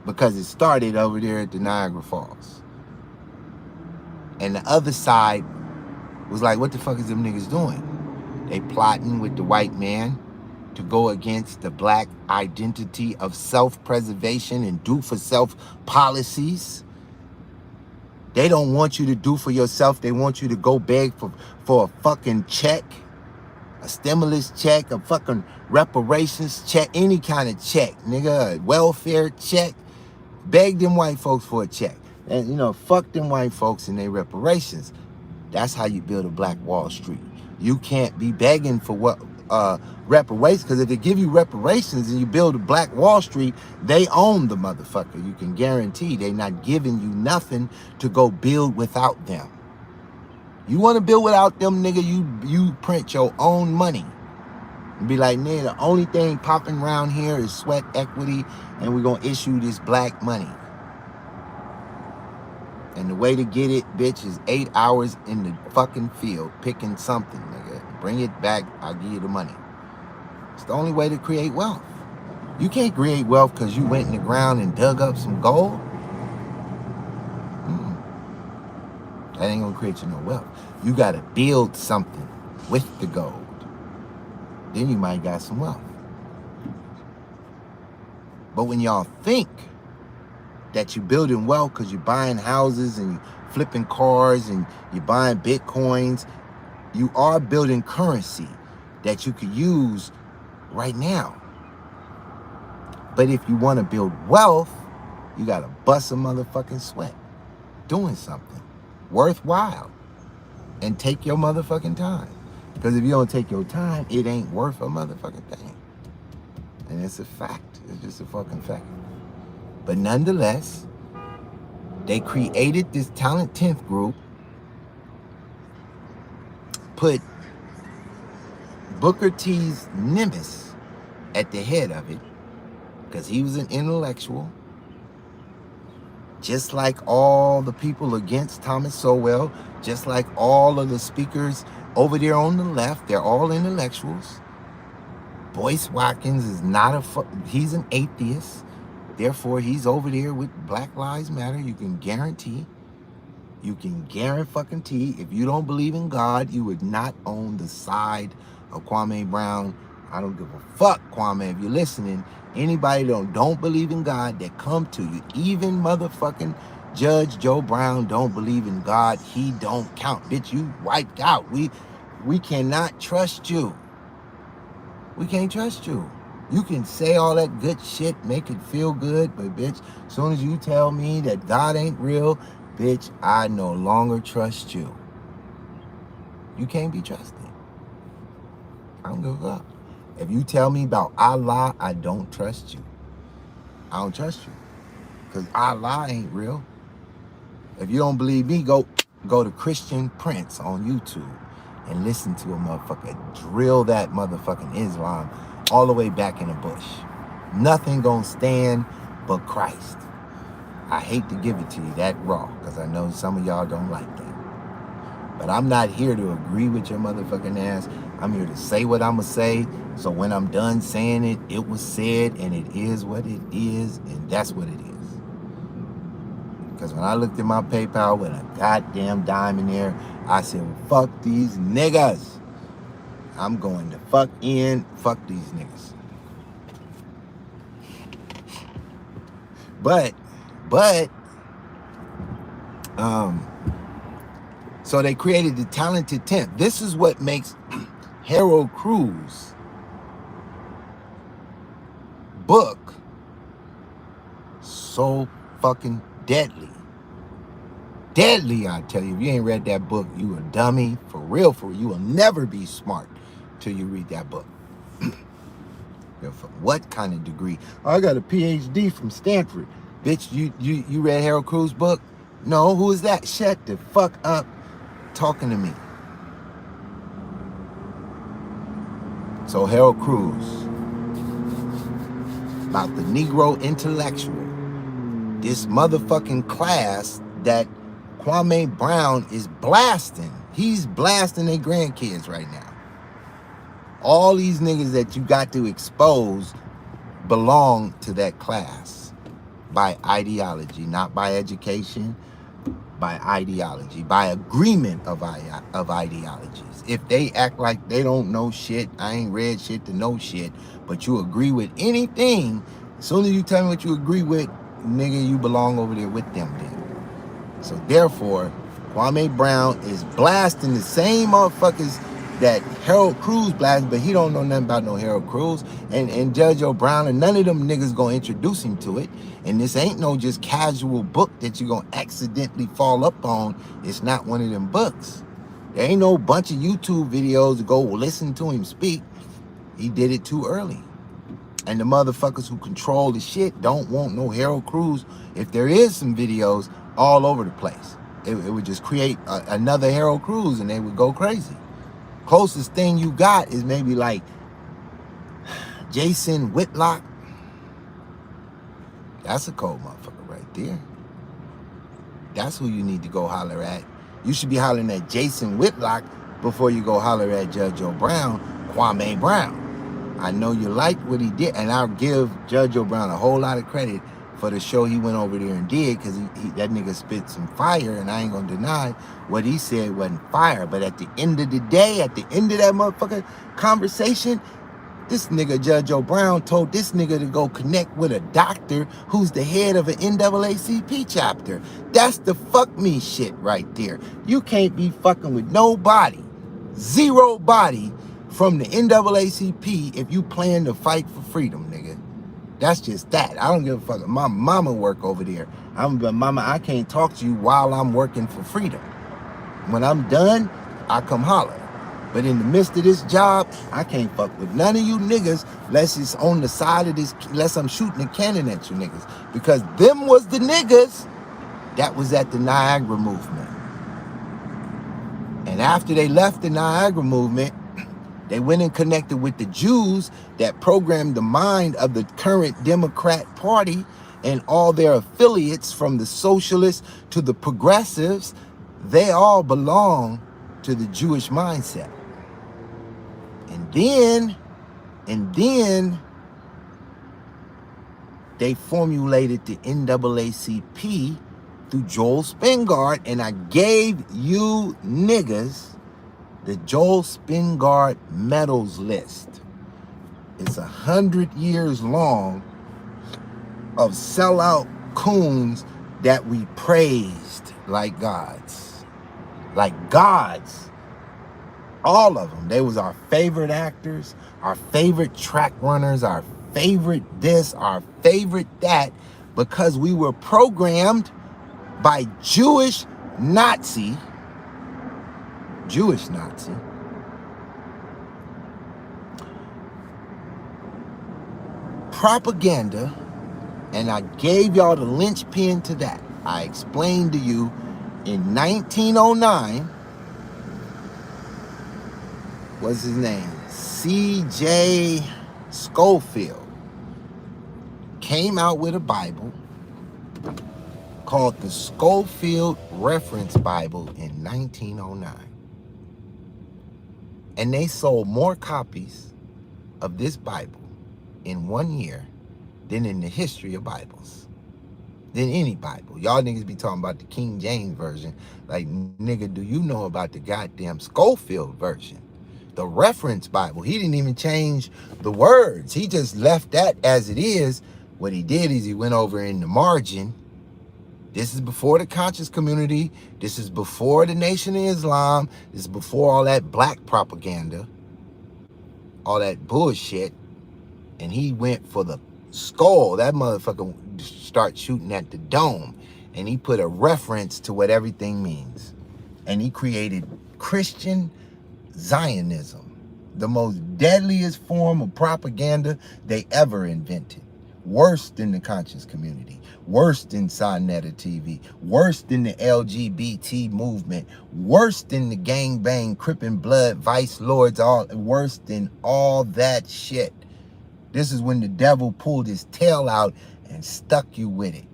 [SPEAKER 1] because it started over there at the Niagara Falls. And the other side was like, what the fuck is them niggas doing? They plotting with the white man to go against the black identity of self-preservation and do-for-self policies. They don't want you to do for yourself. They want you to go beg for a fucking check, a stimulus check, a fucking reparations check, any kind of check, nigga, a welfare check. Beg them white folks for a check. And, you know, fuck them white folks and their reparations. That's how you build a black Wall Street. You can't be begging for what reparations, because if they give you reparations and you build a black Wall Street, they own the motherfucker. You can guarantee they're not giving you nothing to go build without them. You want to build without them, nigga, you print your own money. And be like, nigga, the only thing popping around here is sweat equity, and we're going to issue this black money. And the way to get it, bitch, is 8 hours in the fucking field picking something, nigga. Bring it back, I'll give you the money. It's the only way to create wealth. You can't create wealth because you went in the ground and dug up some gold. That ain't gonna create you no wealth. You gotta build something with the gold. Then you might got some wealth. But when y'all think that you're building wealth because you're buying houses and you're flipping cars and you're buying bitcoins, you are building currency that you could use right now. But if you want to build wealth, you got to bust a motherfucking sweat doing something worthwhile and take your motherfucking time. Because if you don't take your time, it ain't worth a motherfucking thing. And it's a fact. It's just a fucking fact. But nonetheless, they created this Talent 10th group put Booker T's nemesis at the head of it, because he was an intellectual, just like all the people against Thomas Sowell, just like all of the speakers over there on the left, they're all intellectuals. Boyce Watkins is not he's an atheist. Therefore, he's over there with Black Lives Matter. You can guarantee, if you don't believe in God, you would not own the side of Kwame Brown. I don't give a fuck, Kwame, if you're listening. Anybody that don't believe in God that come to you, even motherfucking Judge Joe Brown don't believe in God, he don't count. Bitch, you wiped out. We cannot trust you. We can't trust you. You can say all that good shit, make it feel good, but bitch, as soon as you tell me that God ain't real, bitch, I no longer trust you. You can't be trusted. I don't give a fuck. If you tell me about Allah, I don't trust you. I don't trust you. Because Allah ain't real. If you don't believe me, go to Christian Prince on YouTube and listen to a motherfucker drill that motherfucking Islam all the way back in the bush. Nothing gonna stand but Christ. I hate to give it to you that raw, because I know some of y'all don't like that. But I'm not here to agree with your motherfucking ass. I'm here to say what I'm gonna say. So when I'm done saying it, it was said, and it is what it is, and that's what it is. Because when I looked at my PayPal with a goddamn dime in there, I said, well, fuck these niggas. I'm going to fuck these niggas. But, so they created the Talented 10th. This is what makes Harold Cruz book so fucking deadly. Deadly, I tell you. If you ain't read that book, you a dummy. For real. You will never be smart till you read that book. What kind of degree? Oh, I got a PhD from Stanford. Bitch, you read Harold Cruz's book? No, who is that? Shut the fuck up talking to me. So Harold Cruz, about the Negro intellectual, this motherfucking class that Kwame Brown is blasting. He's blasting their grandkids right now. All these niggas that you got to expose belong to that class by ideology, not by education, by ideology, by agreement of ideologies. If they act like they don't know shit, I ain't read shit to know shit, but you agree with anything, as soon as you tell me what you agree with, nigga, you belong over there with them then. So therefore, Kwame Brown is blasting the same motherfuckers that Harold Cruz blasted, but he don't know nothing about no Harold Cruz. And Judge O'Brien and none of them niggas gonna introduce him to it. And this ain't no just casual book that you gonna accidentally fall up on. It's not one of them books. There ain't no bunch of YouTube videos to go listen to him speak. He did it too early. And the motherfuckers who control the shit don't want no Harold Cruz. If there is some videos all over the place, it would just create another Harold Cruz and they would go crazy. Closest thing you got is maybe like Jason Whitlock. That's a cold motherfucker right there. That's who you need to go holler at. You should be hollering at Jason Whitlock before you go holler at Judge O'Brown, Kwame Brown. I know you like what he did, and I'll give Judge O'Brown a whole lot of credit for the show he went over there and did, because that nigga spit some fire, and I ain't gonna deny what he said wasn't fire. But at the end of the day, at the end of that motherfucking conversation, this nigga Judge O'Brown told this nigga to go connect with a doctor who's the head of an NAACP chapter. That's the fuck me shit right there. You can't be fucking with nobody, zero body from the NAACP if you plan to fight for freedom, nigga. That's just that. I don't give a fuck. My mama work over there. Mama, I can't talk to you while I'm working for freedom. When I'm done, I come holler. But in the midst of this job, I can't fuck with none of you niggas unless it's on the side of this, unless I'm shooting a cannon at you niggas. Because them was the niggas that was at the Niagara movement. And after they left the Niagara movement, they went and connected with the Jews that programmed the mind of the current Democrat Party and all their affiliates, from the socialists to the progressives. They all belong to the Jewish mindset. And then they formulated the NAACP through Joel Spingard, and I gave you niggas the Joel Spingard medals list. It's 100 years long of sellout coons that we praised like gods. Like gods. All of them. They was our favorite actors, our favorite track runners, our favorite this, our favorite that, because we were programmed by Jewish Nazi propaganda, and I gave y'all the linchpin to that. I explained to you in 1909, what's his name? C.J. Schofield came out with a Bible called the Schofield Reference Bible in 1909. And they sold more copies of this Bible in 1 year than in the history of Bibles, than any Bible. Y'all niggas be talking about the King James Version. Like, nigga, do you know about the goddamn Schofield version? The Reference Bible. He didn't even change the words. He just left that as it is. What he did is he went over in the margin. This is before the conscious community. This is before the Nation of Islam. This is before all that black propaganda, all that bullshit. And he went for the skull. That motherfucker start shooting at the dome. And he put a reference to what everything means. And he created Christian Zionism, the most deadliest form of propaganda they ever invented. Worse than the conscious community, worse than Sonetta TV, worse than the LGBT movement, worse than the gangbang, Crippin' Blood, Vice Lords, all worse than all that shit. This is when the devil pulled his tail out and stuck you with it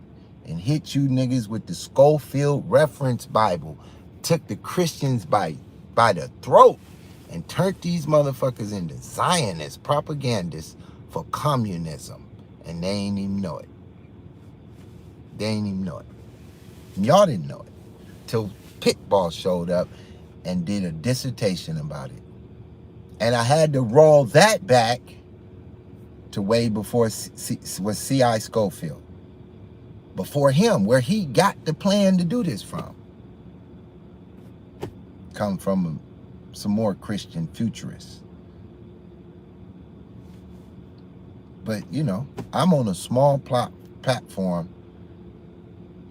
[SPEAKER 1] and hit you niggas with the Schofield Reference Bible, took the Christians by the throat and turned these motherfuckers into Zionist propagandists for communism. And they ain't even know it. They ain't even know it. Y'all didn't know it till Pitt showed up and did a dissertation about it. And I had to roll that back to way before was C.I. Schofield. Before him, where he got the plan to do this from. Come from some more Christian futurists. But, you know, I'm on a small platform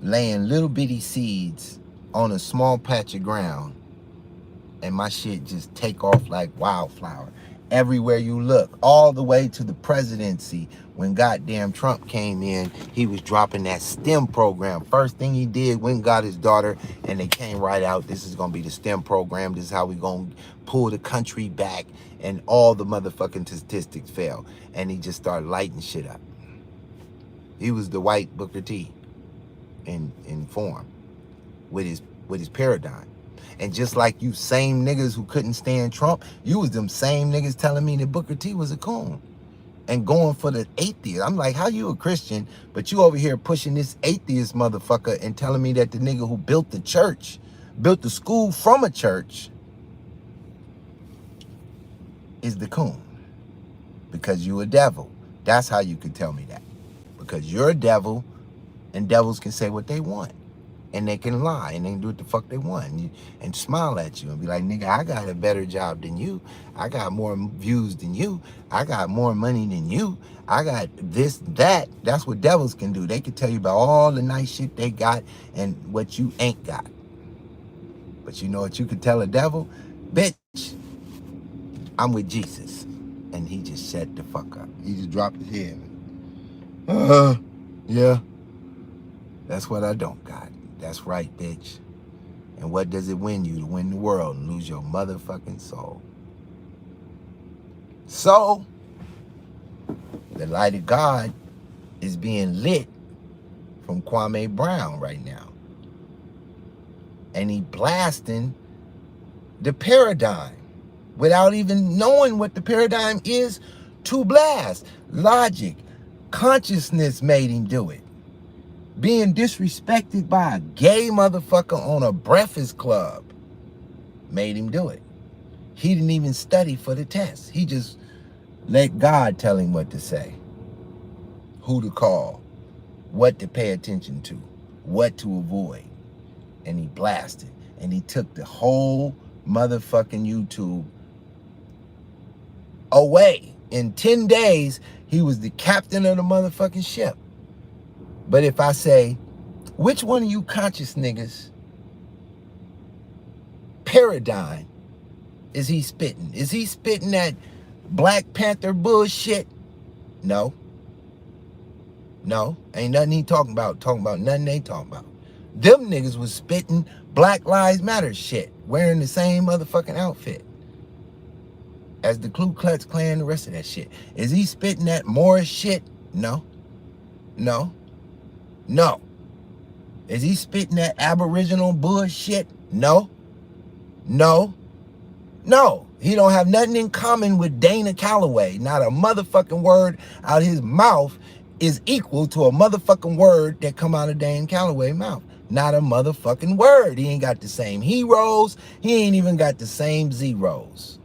[SPEAKER 1] laying little bitty seeds on a small patch of ground, and my shit just take off like wildflower. Everywhere you look, all the way to the presidency. When goddamn Trump came in, he was dropping that STEM program. First thing he did, went and got his daughter, and they came right out. This is going to be the STEM program. This is how we going to pull the country back. And all the motherfucking statistics fell. And he just started lighting shit up. He was the white Booker T in form with his paradigm. And just like you same niggas who couldn't stand Trump, you was them same niggas telling me that Booker T was a coon and going for the atheist. I'm like, how you a Christian, but you over here pushing this atheist motherfucker and telling me that the nigga who built the church, built the school from a church, is the coon because you a devil. That's how you could tell me that. Because you're a devil, and devils can say what they want. And they can lie, and they can do what the fuck they want, and smile at you and be like, nigga, I got a better job than you. I got more views than you. I got more money than you. I got this, that. That's what devils can do. They can tell you about all the nice shit they got and what you ain't got. But you know what you could tell a devil? Bitch, I'm with Jesus. And he just shut the fuck up. He just dropped his head. Yeah. That's what I don't got. That's right, bitch. And what does it win you? To win the world and lose your motherfucking soul. So, the light of God is being lit from Kwame Brown right now. And he blasting the paradigm without even knowing what the paradigm is to blast. Logic, consciousness made him do it. Being disrespected by a gay motherfucker on a Breakfast Club made him do it. He didn't even study for the test. He just let God tell him what to say, who to call, what to pay attention to, what to avoid. And he blasted. And he took the whole motherfucking YouTube away. In 10 days, he was the captain of the motherfucking ship. But if I say, which one of you conscious niggas paradigm is he spitting? Is he spitting that Black Panther bullshit? No. No. Ain't nothing he talking about nothing they talking about. Them niggas was spitting Black Lives Matter shit, wearing the same motherfucking outfit as the Ku Klux Klan and the rest of that shit. Is he spitting that Morris shit? No. No. No. Is he spitting that Aboriginal bullshit? No. No. No. He don't have nothing in common with Dana Calloway. Not a motherfucking word out of his mouth is equal to a motherfucking word that come out of Dana Calloway's mouth. Not a motherfucking word. He ain't got the same heroes. He ain't even got the same zeros.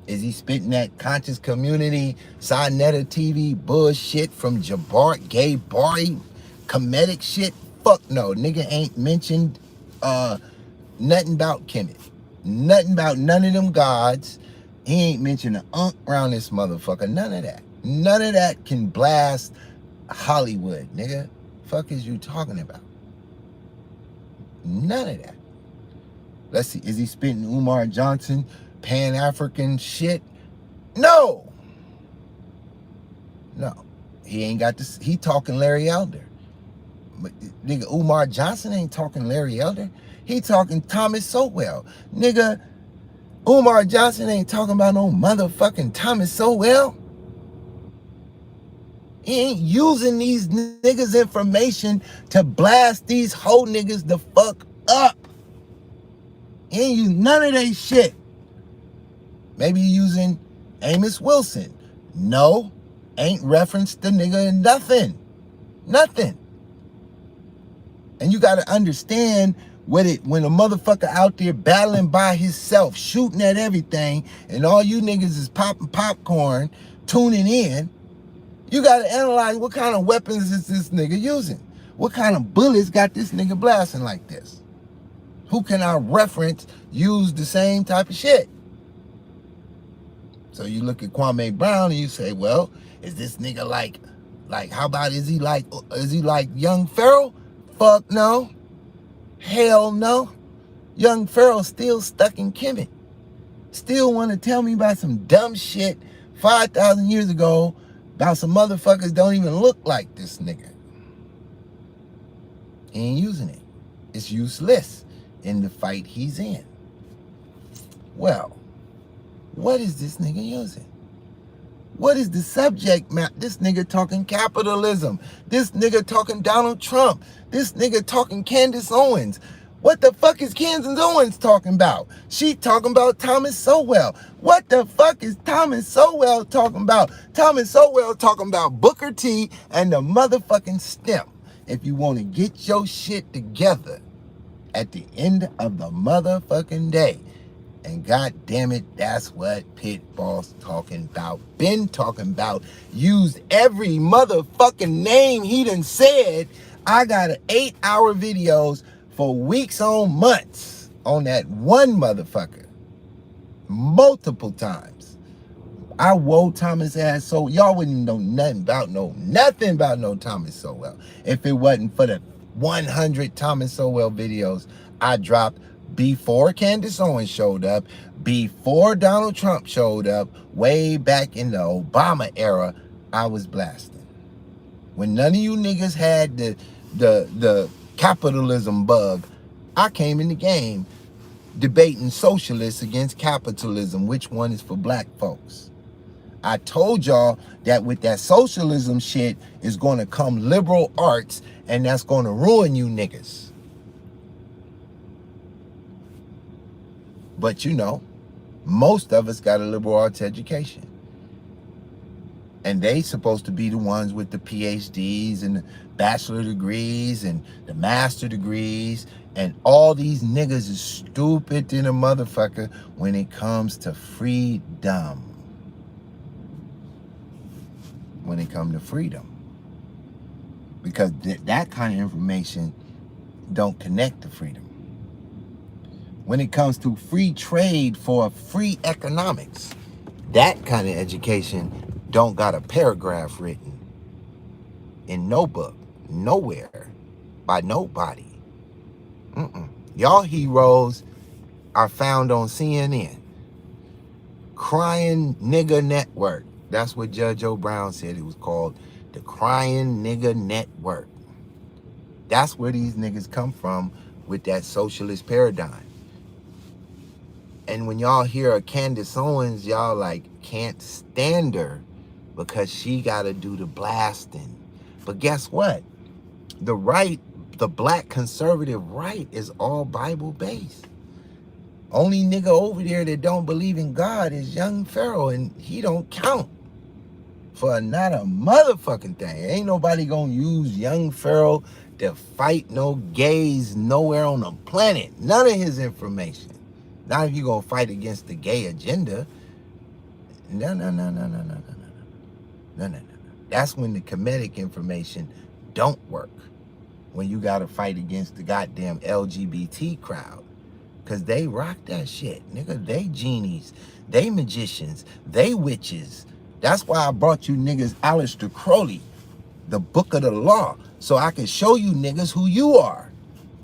[SPEAKER 1] Is he spitting that conscious community, Sinetta TV bullshit from Jabbar, Gay Bari, comedic shit? Fuck no. Nigga ain't mentioned nothing about Kemet. Nothing about none of them gods. He ain't mentioned an around this motherfucker. None of that. None of that can blast Hollywood, nigga. Fuck is you talking about? None of that. Let's see. Is he spitting Umar Johnson, Pan-African shit? No. No. He ain't got this. He talking Larry Elder. But nigga, Umar Johnson ain't talking Larry Elder. He talking Thomas Sowell. Nigga, Umar Johnson ain't talking about no motherfucking Thomas Sowell. He ain't using these niggas' information to blast these whole niggas the fuck up. He ain't using none of that shit. Maybe using Amos Wilson. No, ain't referenced the nigga in nothing. Nothing. And you got to understand when a motherfucker out there battling by himself, shooting at everything, and all you niggas is popping popcorn, tuning in, you got to analyze what kind of weapons is this nigga using? What kind of bullets got this nigga blasting like this? Who can I reference use the same type of shit? So you look at Kwame Brown and you say, well, is this nigga like how about is he like Young Pharaoh? Fuck no. Hell no. Young Pharaoh still stuck in Kemet. Still want to tell me about some dumb shit 5,000 years ago about some motherfuckers don't even look like this nigga. He ain't using it. It's useless in the fight he's in. Well, what is this nigga using? What is the subject matter? This nigga talking capitalism. This nigga talking Donald Trump. This nigga talking Candace Owens. What the fuck is Candace Owens talking about? She talking about Thomas Sowell. What the fuck is Thomas Sowell talking about? Thomas Sowell talking about Booker T and the motherfucking STEM. If you want to get your shit together at the end of the motherfucking day. And god damn it, that's what Pitt Boss talking about. Been talking about. Used every motherfucking name he done said. I got 8-hour videos for weeks on months on that one motherfucker. Multiple times. I wore Thomas ass so y'all wouldn't know nothing about no Thomas Sowell. If it wasn't for the 100 Thomas Sowell videos I dropped before Candace Owens showed up, before Donald Trump showed up, way back in the Obama era, I was blasting. When none of you niggas had the capitalism bug. I came in the game debating socialists against capitalism. Which one is for black folks? I told y'all that with that socialism shit is going to come liberal arts, and that's going to ruin you niggas. But you know, most of us got a liberal arts education. And they supposed to be the ones with the PhDs and the bachelor degrees and the master degrees. And all these niggas is stupid than a motherfucker when it comes to freedom. When it comes to freedom. Because that kind of information don't connect to freedom. When it comes to free trade for free economics, that kind of education don't got a paragraph written in no book, nowhere, by nobody. Y'all heroes are found on CNN. Crying Nigga Network. That's what Judge O'Brien said it was called. The Crying Nigga Network. That's where these niggas come from with that socialist paradigm. And when y'all hear of Candace Owens, y'all like can't stand her because she got to do the blasting. But guess what? The right, the black conservative right is all Bible-based. Only nigga over there that don't believe in God is Young Pharaoh, and he don't count for not a motherfucking thing. Ain't nobody gonna use Young Pharaoh to fight no gays nowhere on the planet. None of his information. Not if you gonna fight against the gay agenda. No. That's when the comedic information don't work. When you gotta fight against the goddamn LGBT crowd. Cause they rock that shit. Nigga, they genies. They magicians. They witches. That's why I brought you niggas Aleister Crowley, the book of the law. So I can show you niggas who you are.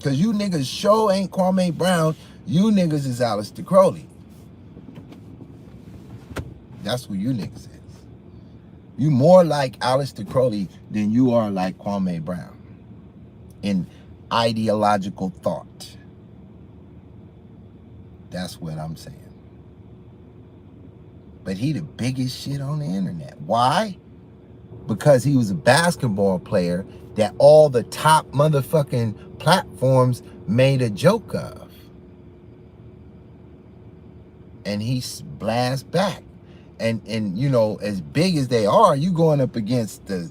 [SPEAKER 1] Cause you niggas sure ain't Kwame Brown. You niggas is Aleister Crowley. That's who you niggas is. You more like Aleister Crowley than you are like Kwame Brown in ideological thought. That's what I'm saying. But he the biggest shit on the internet. Why? Because he was a basketball player that all the top motherfucking platforms made a joke of. And he blast back. And you know, as big as they are, you going up against the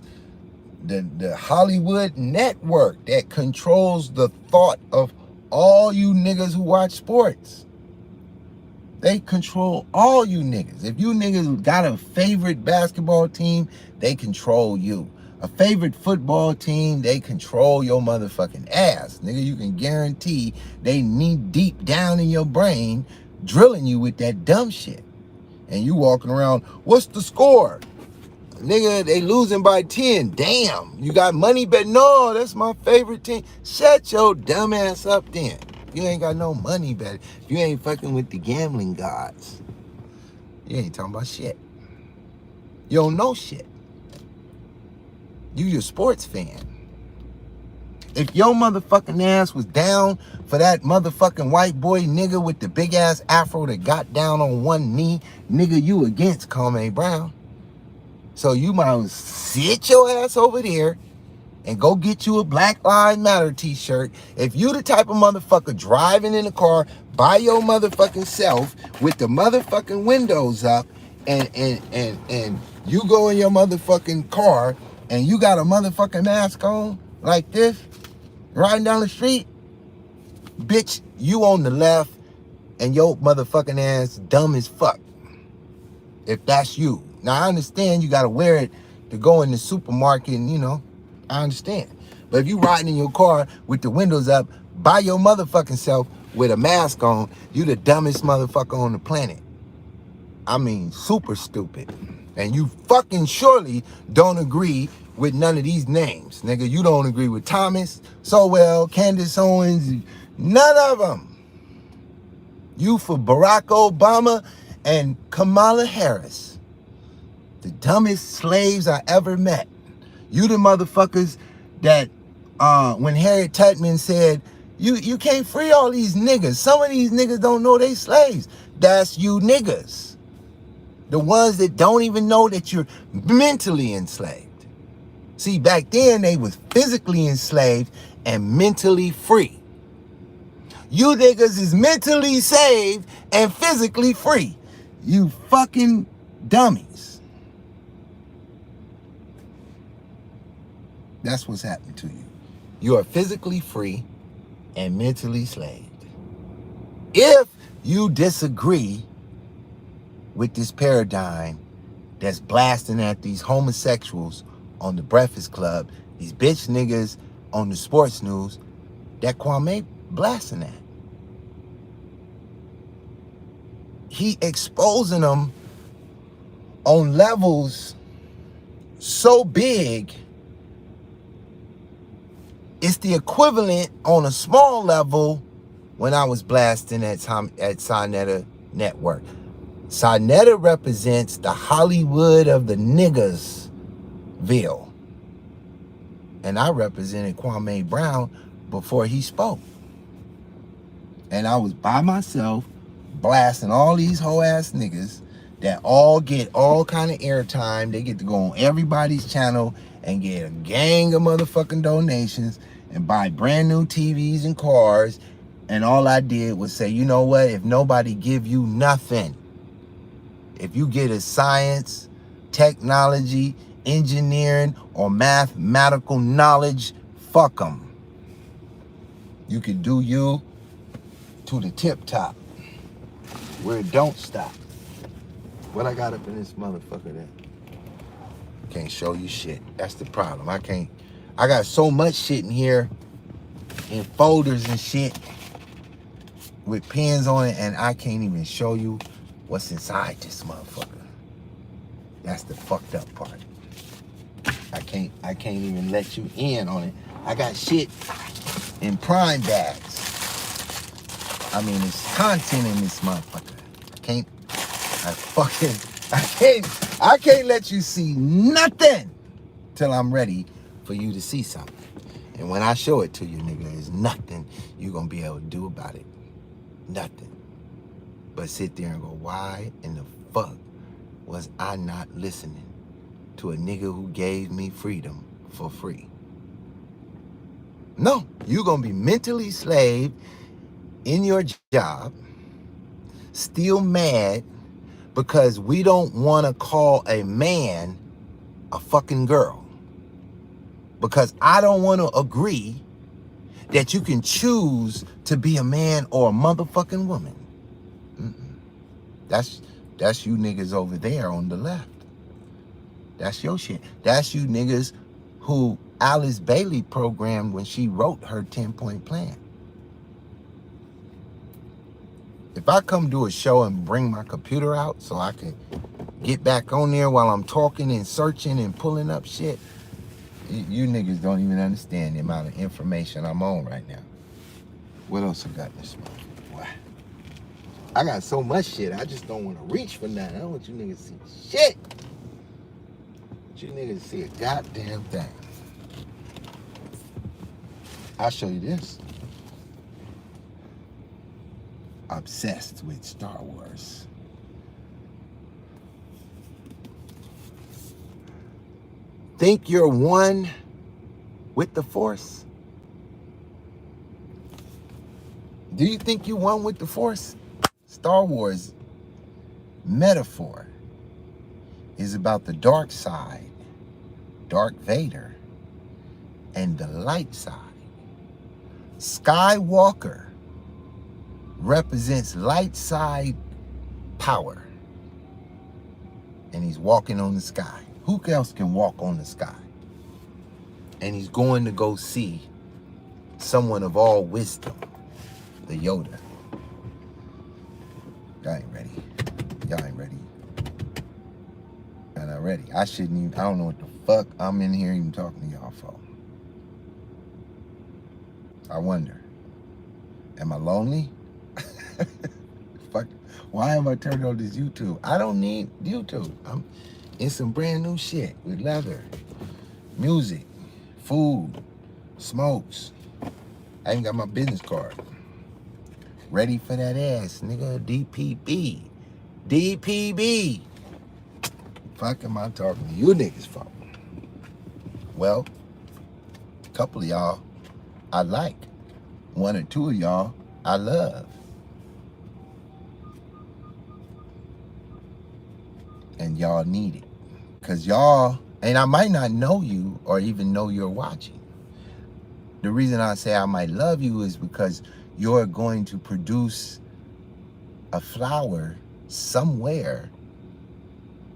[SPEAKER 1] Hollywood network that controls the thought of all you niggas who watch sports. They control all you niggas. If you niggas got a favorite basketball team, they control you. A favorite football team, they control your motherfucking ass. Nigga, you can guarantee they knee deep down in your brain drilling you with that dumb shit. And you walking around, what's the score? Nigga, they losing by 10. Damn, you got money bet? No, that's my favorite team. Shut your dumb ass up then. You ain't got no money bet. You ain't fucking with the gambling gods. You ain't talking about shit. You don't know shit. You your sports fan. If your motherfucking ass was down for that motherfucking white boy nigga with the big ass afro that got down on one knee, nigga, you against Kwame Brown. So you might as well sit your ass over there and go get you a Black Lives Matter t-shirt. If you the type of motherfucker driving in a car by your motherfucking self with the motherfucking windows up and you go in your motherfucking car and you got a motherfucking mask on like this, riding down the street, bitch, you on the left and your motherfucking ass dumb as fuck. If that's you. Now I understand you gotta wear it to go in the supermarket and, you know, I understand. But if you riding in your car with the windows up by your motherfucking self with a mask on, you the dumbest motherfucker on the planet. I mean, super stupid. And you fucking surely don't agree with none of these names. Nigga, you don't agree with Thomas Sowell, Candace Owens, none of them. You for Barack Obama and Kamala Harris. The dumbest slaves I ever met. You the motherfuckers that when Harriet Tubman said, you can't free all these niggas. Some of these niggas don't know they slaves. That's you niggas. The ones that don't even know that you're mentally enslaved. See, back then they was physically enslaved and mentally free. You niggas is mentally saved and physically free. You fucking dummies. That's what's happened to you. You are physically free and mentally slaved. If you disagree with this paradigm that's blasting at these homosexuals on the Breakfast Club, these bitch niggas on the sports news, that Kwame blasting at. He exposing them on levels so big, it's the equivalent on a small level when I was blasting at Sinetta Network. Sinetta represents the Hollywood of the niggersville. And I represented Kwame Brown before he spoke. And I was by myself blasting all these hoe ass niggas that all get all kind of airtime. They get to go on everybody's channel and get a gang of motherfucking donations and buy brand new TVs and cars. And all I did was say, you know what? If nobody give you nothing, if you get a science, technology, engineering, or mathematical knowledge, fuck them. You can do you to the tip top, where it don't stop. What I got up in this motherfucker there? Can't show you shit. That's the problem. I got so much shit in here, in folders and shit, with pens on it, and I can't even show you what's inside this motherfucker. That's the fucked up part. I can't even let you in on it. I got shit in prime bags. I mean, it's content in this motherfucker. I can't let you see nothing till I'm ready for you to see something. And when I show it to you, nigga, there's nothing you gonna be able to do about it. Nothing. But sit there and go, why in the fuck was I not listening to a nigga who gave me freedom for free? No, you gonna be mentally slaved in your job, still mad because we don't want to call a man a fucking girl. Because I don't want to agree that you can choose to be a man or a motherfucking woman. That's you niggas over there on the left. That's your shit. That's you niggas who Alice Bailey programmed when she wrote her 10-point plan. If I come do a show and bring my computer out so I can get back on there while I'm talking and searching and pulling up shit, you niggas don't even understand the amount of information I'm on right now. What else I got in this month? What? I got so much shit, I just don't want to reach for nothing. I don't want you niggas to see shit. I want you niggas to see a goddamn thing. I'll show you this. Obsessed with Star Wars. Think you're one with the Force? Do you think you're one with the Force? Star Wars metaphor is about the dark side, Darth Vader, and the light side. Skywalker represents light side power. And he's walking on the sky. Who else can walk on the sky? And he's going to go see someone of all wisdom, the Yoda. Y'all ain't ready. Y'all ain't ready. Y'all not ready. I don't know what the fuck I'm in here even talking to y'all for. I wonder, am I lonely? Fuck, why am I turning on this YouTube? I don't need YouTube. I'm in some brand new shit with leather, music, food, Smokes. I ain't got my business card. Ready for that ass, nigga. DPB. DPB. Fuck am I talking to you niggas for? Well, a couple of y'all I like. One or two of y'all I love. And y'all need it. Because y'all, and I might not know you or even know you're watching. The reason I say I might love you is because you're going to produce a flower somewhere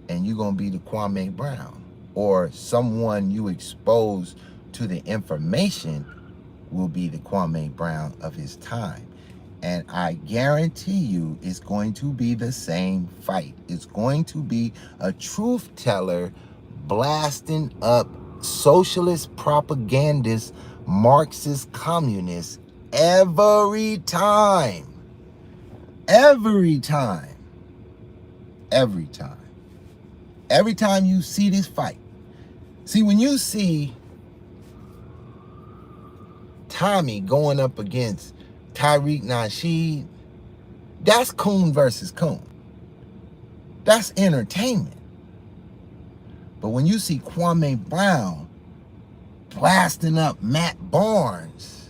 [SPEAKER 1] and you're going to be the Kwame Brown, or someone you expose to the information will be the Kwame Brown of his time. And I guarantee you it's going to be the same fight. It's going to be a truth teller blasting up socialist propagandists, Marxist communists every time. Every time. Every time. Every time you see this fight. See, when you see Tommy going up against Tariq Nasheed, that's Coon versus Coon. That's entertainment. But when you see Kwame Brown blasting up Matt Barnes,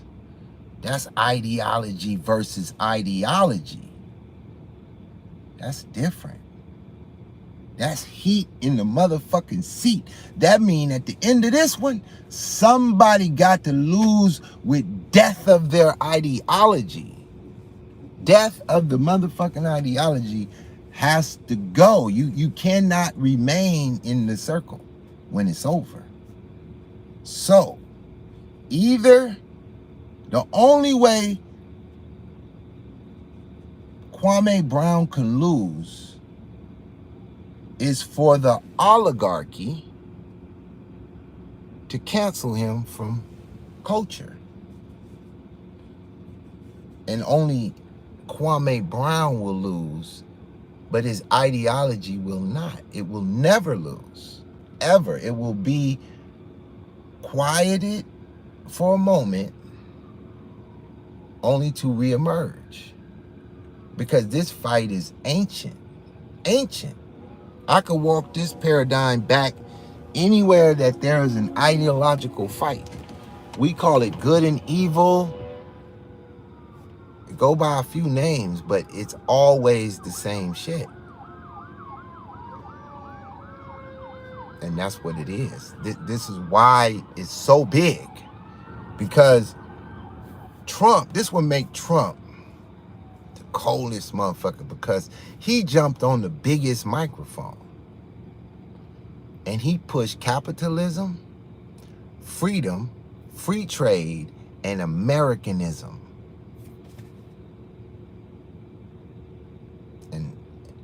[SPEAKER 1] that's ideology versus ideology. That's different. That's heat in the motherfucking seat. That mean at the end of this one, somebody got to lose with death of their ideology. Death of the motherfucking ideology has to go. You cannot remain in the circle when it's over. So, either the only way Kwame Brown can lose is for the oligarchy to cancel him from culture. And only Kwame Brown will lose, but his ideology will not. It will never lose, ever. It will be quieted for a moment, only to reemerge. Because this fight is ancient. Ancient. I could walk this paradigm back anywhere that there is an ideological fight. We call it good and evil. Go by a few names, but it's always the same shit. And that's what it is. This is why it's so big. Because Trump, this would make Trump the coldest motherfucker, because he jumped on the biggest microphone. And he pushed capitalism, freedom, free trade, and Americanism.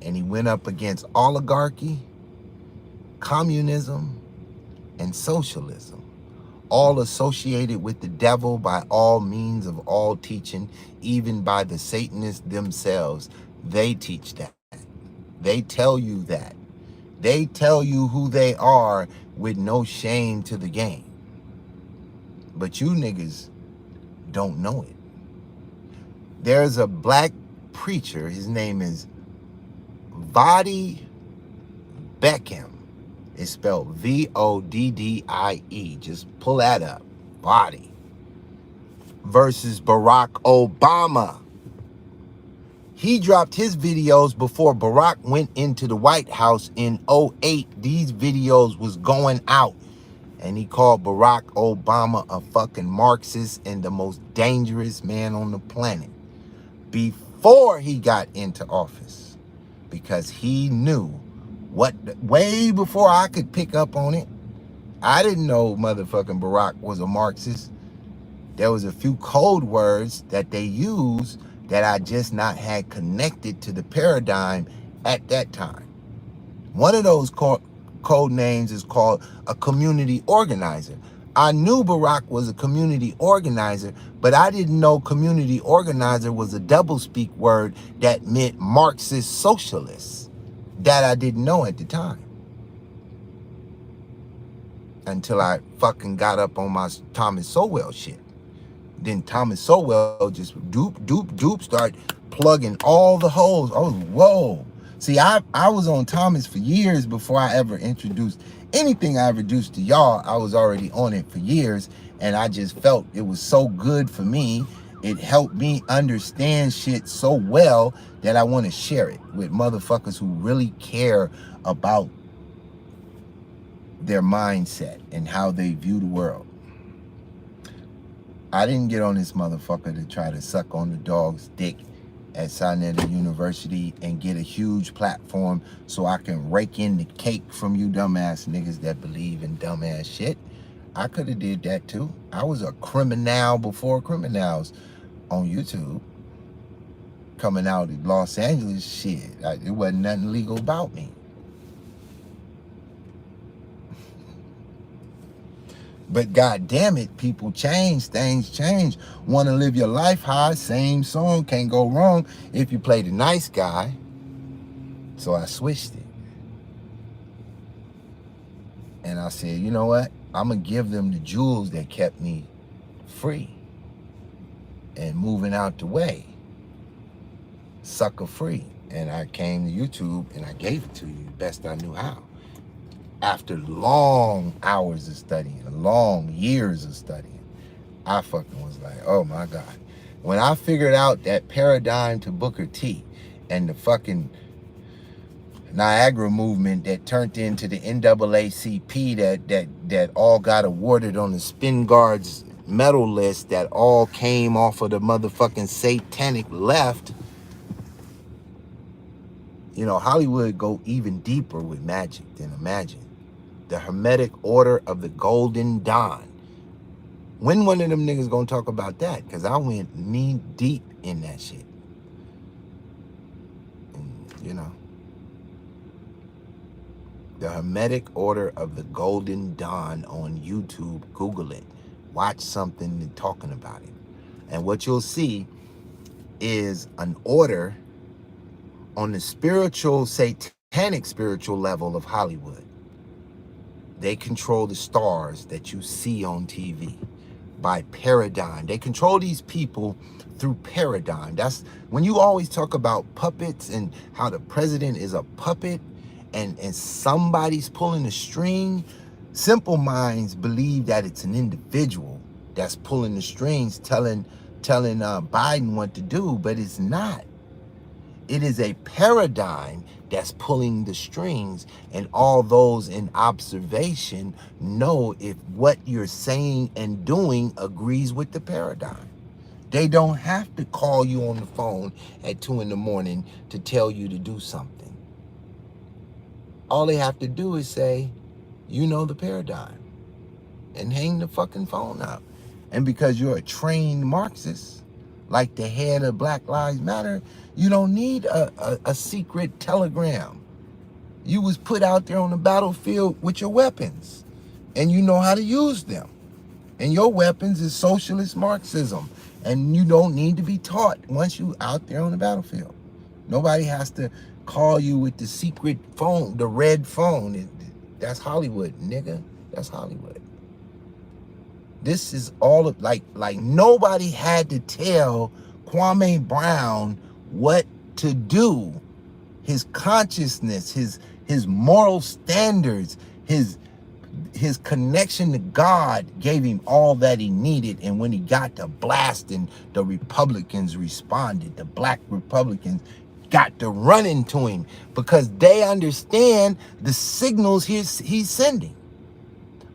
[SPEAKER 1] And he went up against oligarchy, communism, and socialism, all associated with the devil by all means of all teaching, even by the Satanists themselves. They teach that. They tell you that. They tell you who they are with no shame to the game. But you niggas don't know it. There's a black preacher, his name is Voddie Beckham. It's spelled V-O-D-D-I-E. Just pull that up. Voddie. Versus Barack Obama. He dropped his videos before Barack went into the White House in 2008. These videos was going out. And he called Barack Obama a fucking Marxist and the most dangerous man on the planet before he got into office. Because he knew what, way before I could pick up on it. I didn't know motherfucking Barack was a Marxist. There was a few code words that they used that I just not had connected to the paradigm at that time. One of those code names is called a community organizer. I knew Barack was a community organizer, but I didn't know community organizer was a doublespeak word that meant Marxist socialist. That I didn't know at the time. until I fucking got up on my Thomas Sowell shit. Then Thomas Sowell just start plugging all the holes. I was, whoa. See, I was on Thomas for years before I ever introduced anything I introduced to y'all. I was already on it for years, and I just felt it was so good for me. It helped me understand shit so well that I want to share it with motherfuckers who really care about their mindset and how they view the world. I didn't get on this motherfucker to try to suck on the dog's dick at Sinetta University and get a huge platform so I can rake in the cake from you dumbass niggas that believe in dumbass shit. I could have did that too. I was a criminal before criminals on YouTube. Coming out of Los Angeles, shit. It wasn't nothing legal about me. But God damn it, people change, things change. Want to live your life high, same song, can't go wrong if you play the nice guy. So I switched it. And I said, you know what? I'm going to give them the jewels that kept me free and moving out the way. Sucker free. And I came to YouTube and I gave it to you best I knew how. After long hours of studying, long years of studying, I fucking was like, oh my God. When I figured out that paradigm to Booker T and the fucking Niagara movement that turned into the NAACP that all got awarded on the Spin Guards medal list, that all came off of the motherfucking satanic left, you know, Hollywood go even deeper with magic than imagine. The Hermetic Order of the Golden Dawn. When one of them niggas gonna talk about that? Because I went knee deep in that shit. And, you know. The Hermetic Order of the Golden Dawn on YouTube. Google it. Watch something and talking about it. And what you'll see is an order on the spiritual, satanic spiritual level of Hollywood. They control the stars that you see on TV by paradigm. They control these people through paradigm. That's when you always talk about puppets and how the president is a puppet and somebody's pulling the string. Simple minds believe that it's an individual that's pulling the strings, telling Biden what to do, but it's not. It is a paradigm that's pulling the strings, and all those in observation know if what you're saying and doing agrees with the paradigm. They don't have to call you on the phone at 2 a.m. to tell you to do something. All they have to do is say, you know the paradigm, and hang the fucking phone up. And because you're a trained Marxist, like the head of Black Lives Matter, you don't need a secret telegram. You was put out there on the battlefield with your weapons, and you know how to use them. And your weapons is socialist Marxism, and you don't need to be taught once you out there on the battlefield. Nobody has to call you with the secret phone, the red phone. That's Hollywood, nigga. That's Hollywood. This is all of, like nobody had to tell Kwame Brown what to do. His consciousness, his moral standards, his connection to God gave him all that he needed. And when he got to blasting, the Republicans responded. The black Republicans got to run into him because they understand the signals he's sending.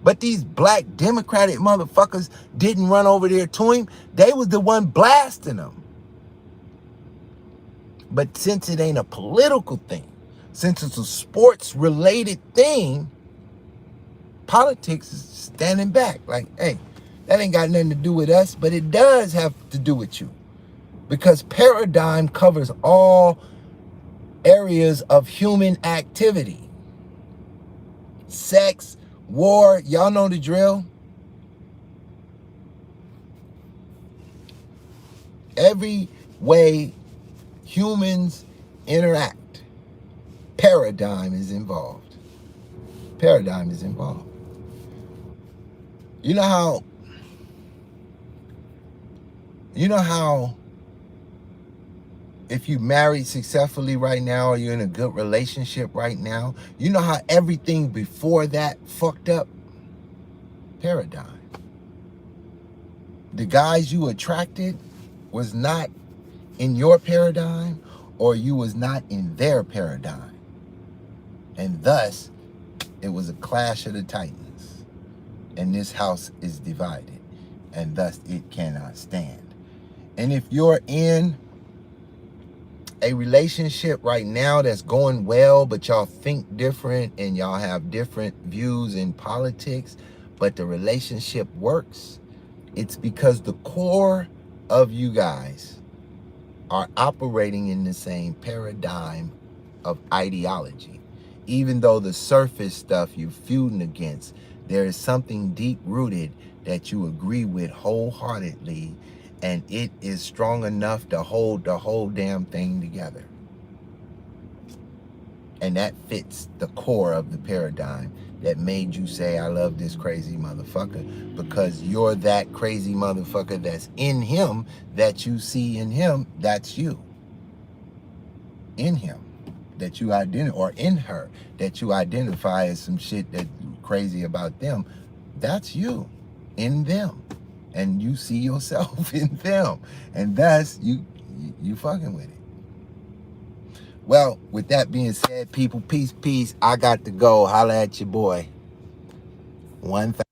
[SPEAKER 1] But these black Democratic motherfuckers didn't run over there to him. They was the one blasting him. But since it ain't a political thing, since it's a sports-related thing, politics is standing back. Like, hey, that ain't got nothing to do with us, but it does have to do with you. Because paradigm covers all areas of human activity. Sex, war, y'all know the drill. Every way humans interact, paradigm is involved. Paradigm is involved. You know how if you married successfully right now, or you're in a good relationship right now, you know how everything before that fucked up? Paradigm. The guys you attracted was not in your paradigm, or you was not in their paradigm. And thus, it was a clash of the titans. And this house is divided. And thus, it cannot stand. And if you're in a relationship right now that's going well, but y'all think different and y'all have different views in politics, but the relationship works, it's because the core of you guys are operating in the same paradigm of ideology. Even though the surface stuff you're feuding against, there is something deep rooted that you agree with wholeheartedly, and it is strong enough to hold the whole damn thing together. And that fits the core of the paradigm that made you say, I love this crazy motherfucker, because you're that crazy motherfucker that's in him, that you see in him, that's you. In him, that you identify, or in her, that you identify as some shit that's crazy about them, that's you, in them. And you see yourself in them. And thus, you fucking with it. Well, with that being said, people, peace. I got to go. Holla at your boy. 1,000.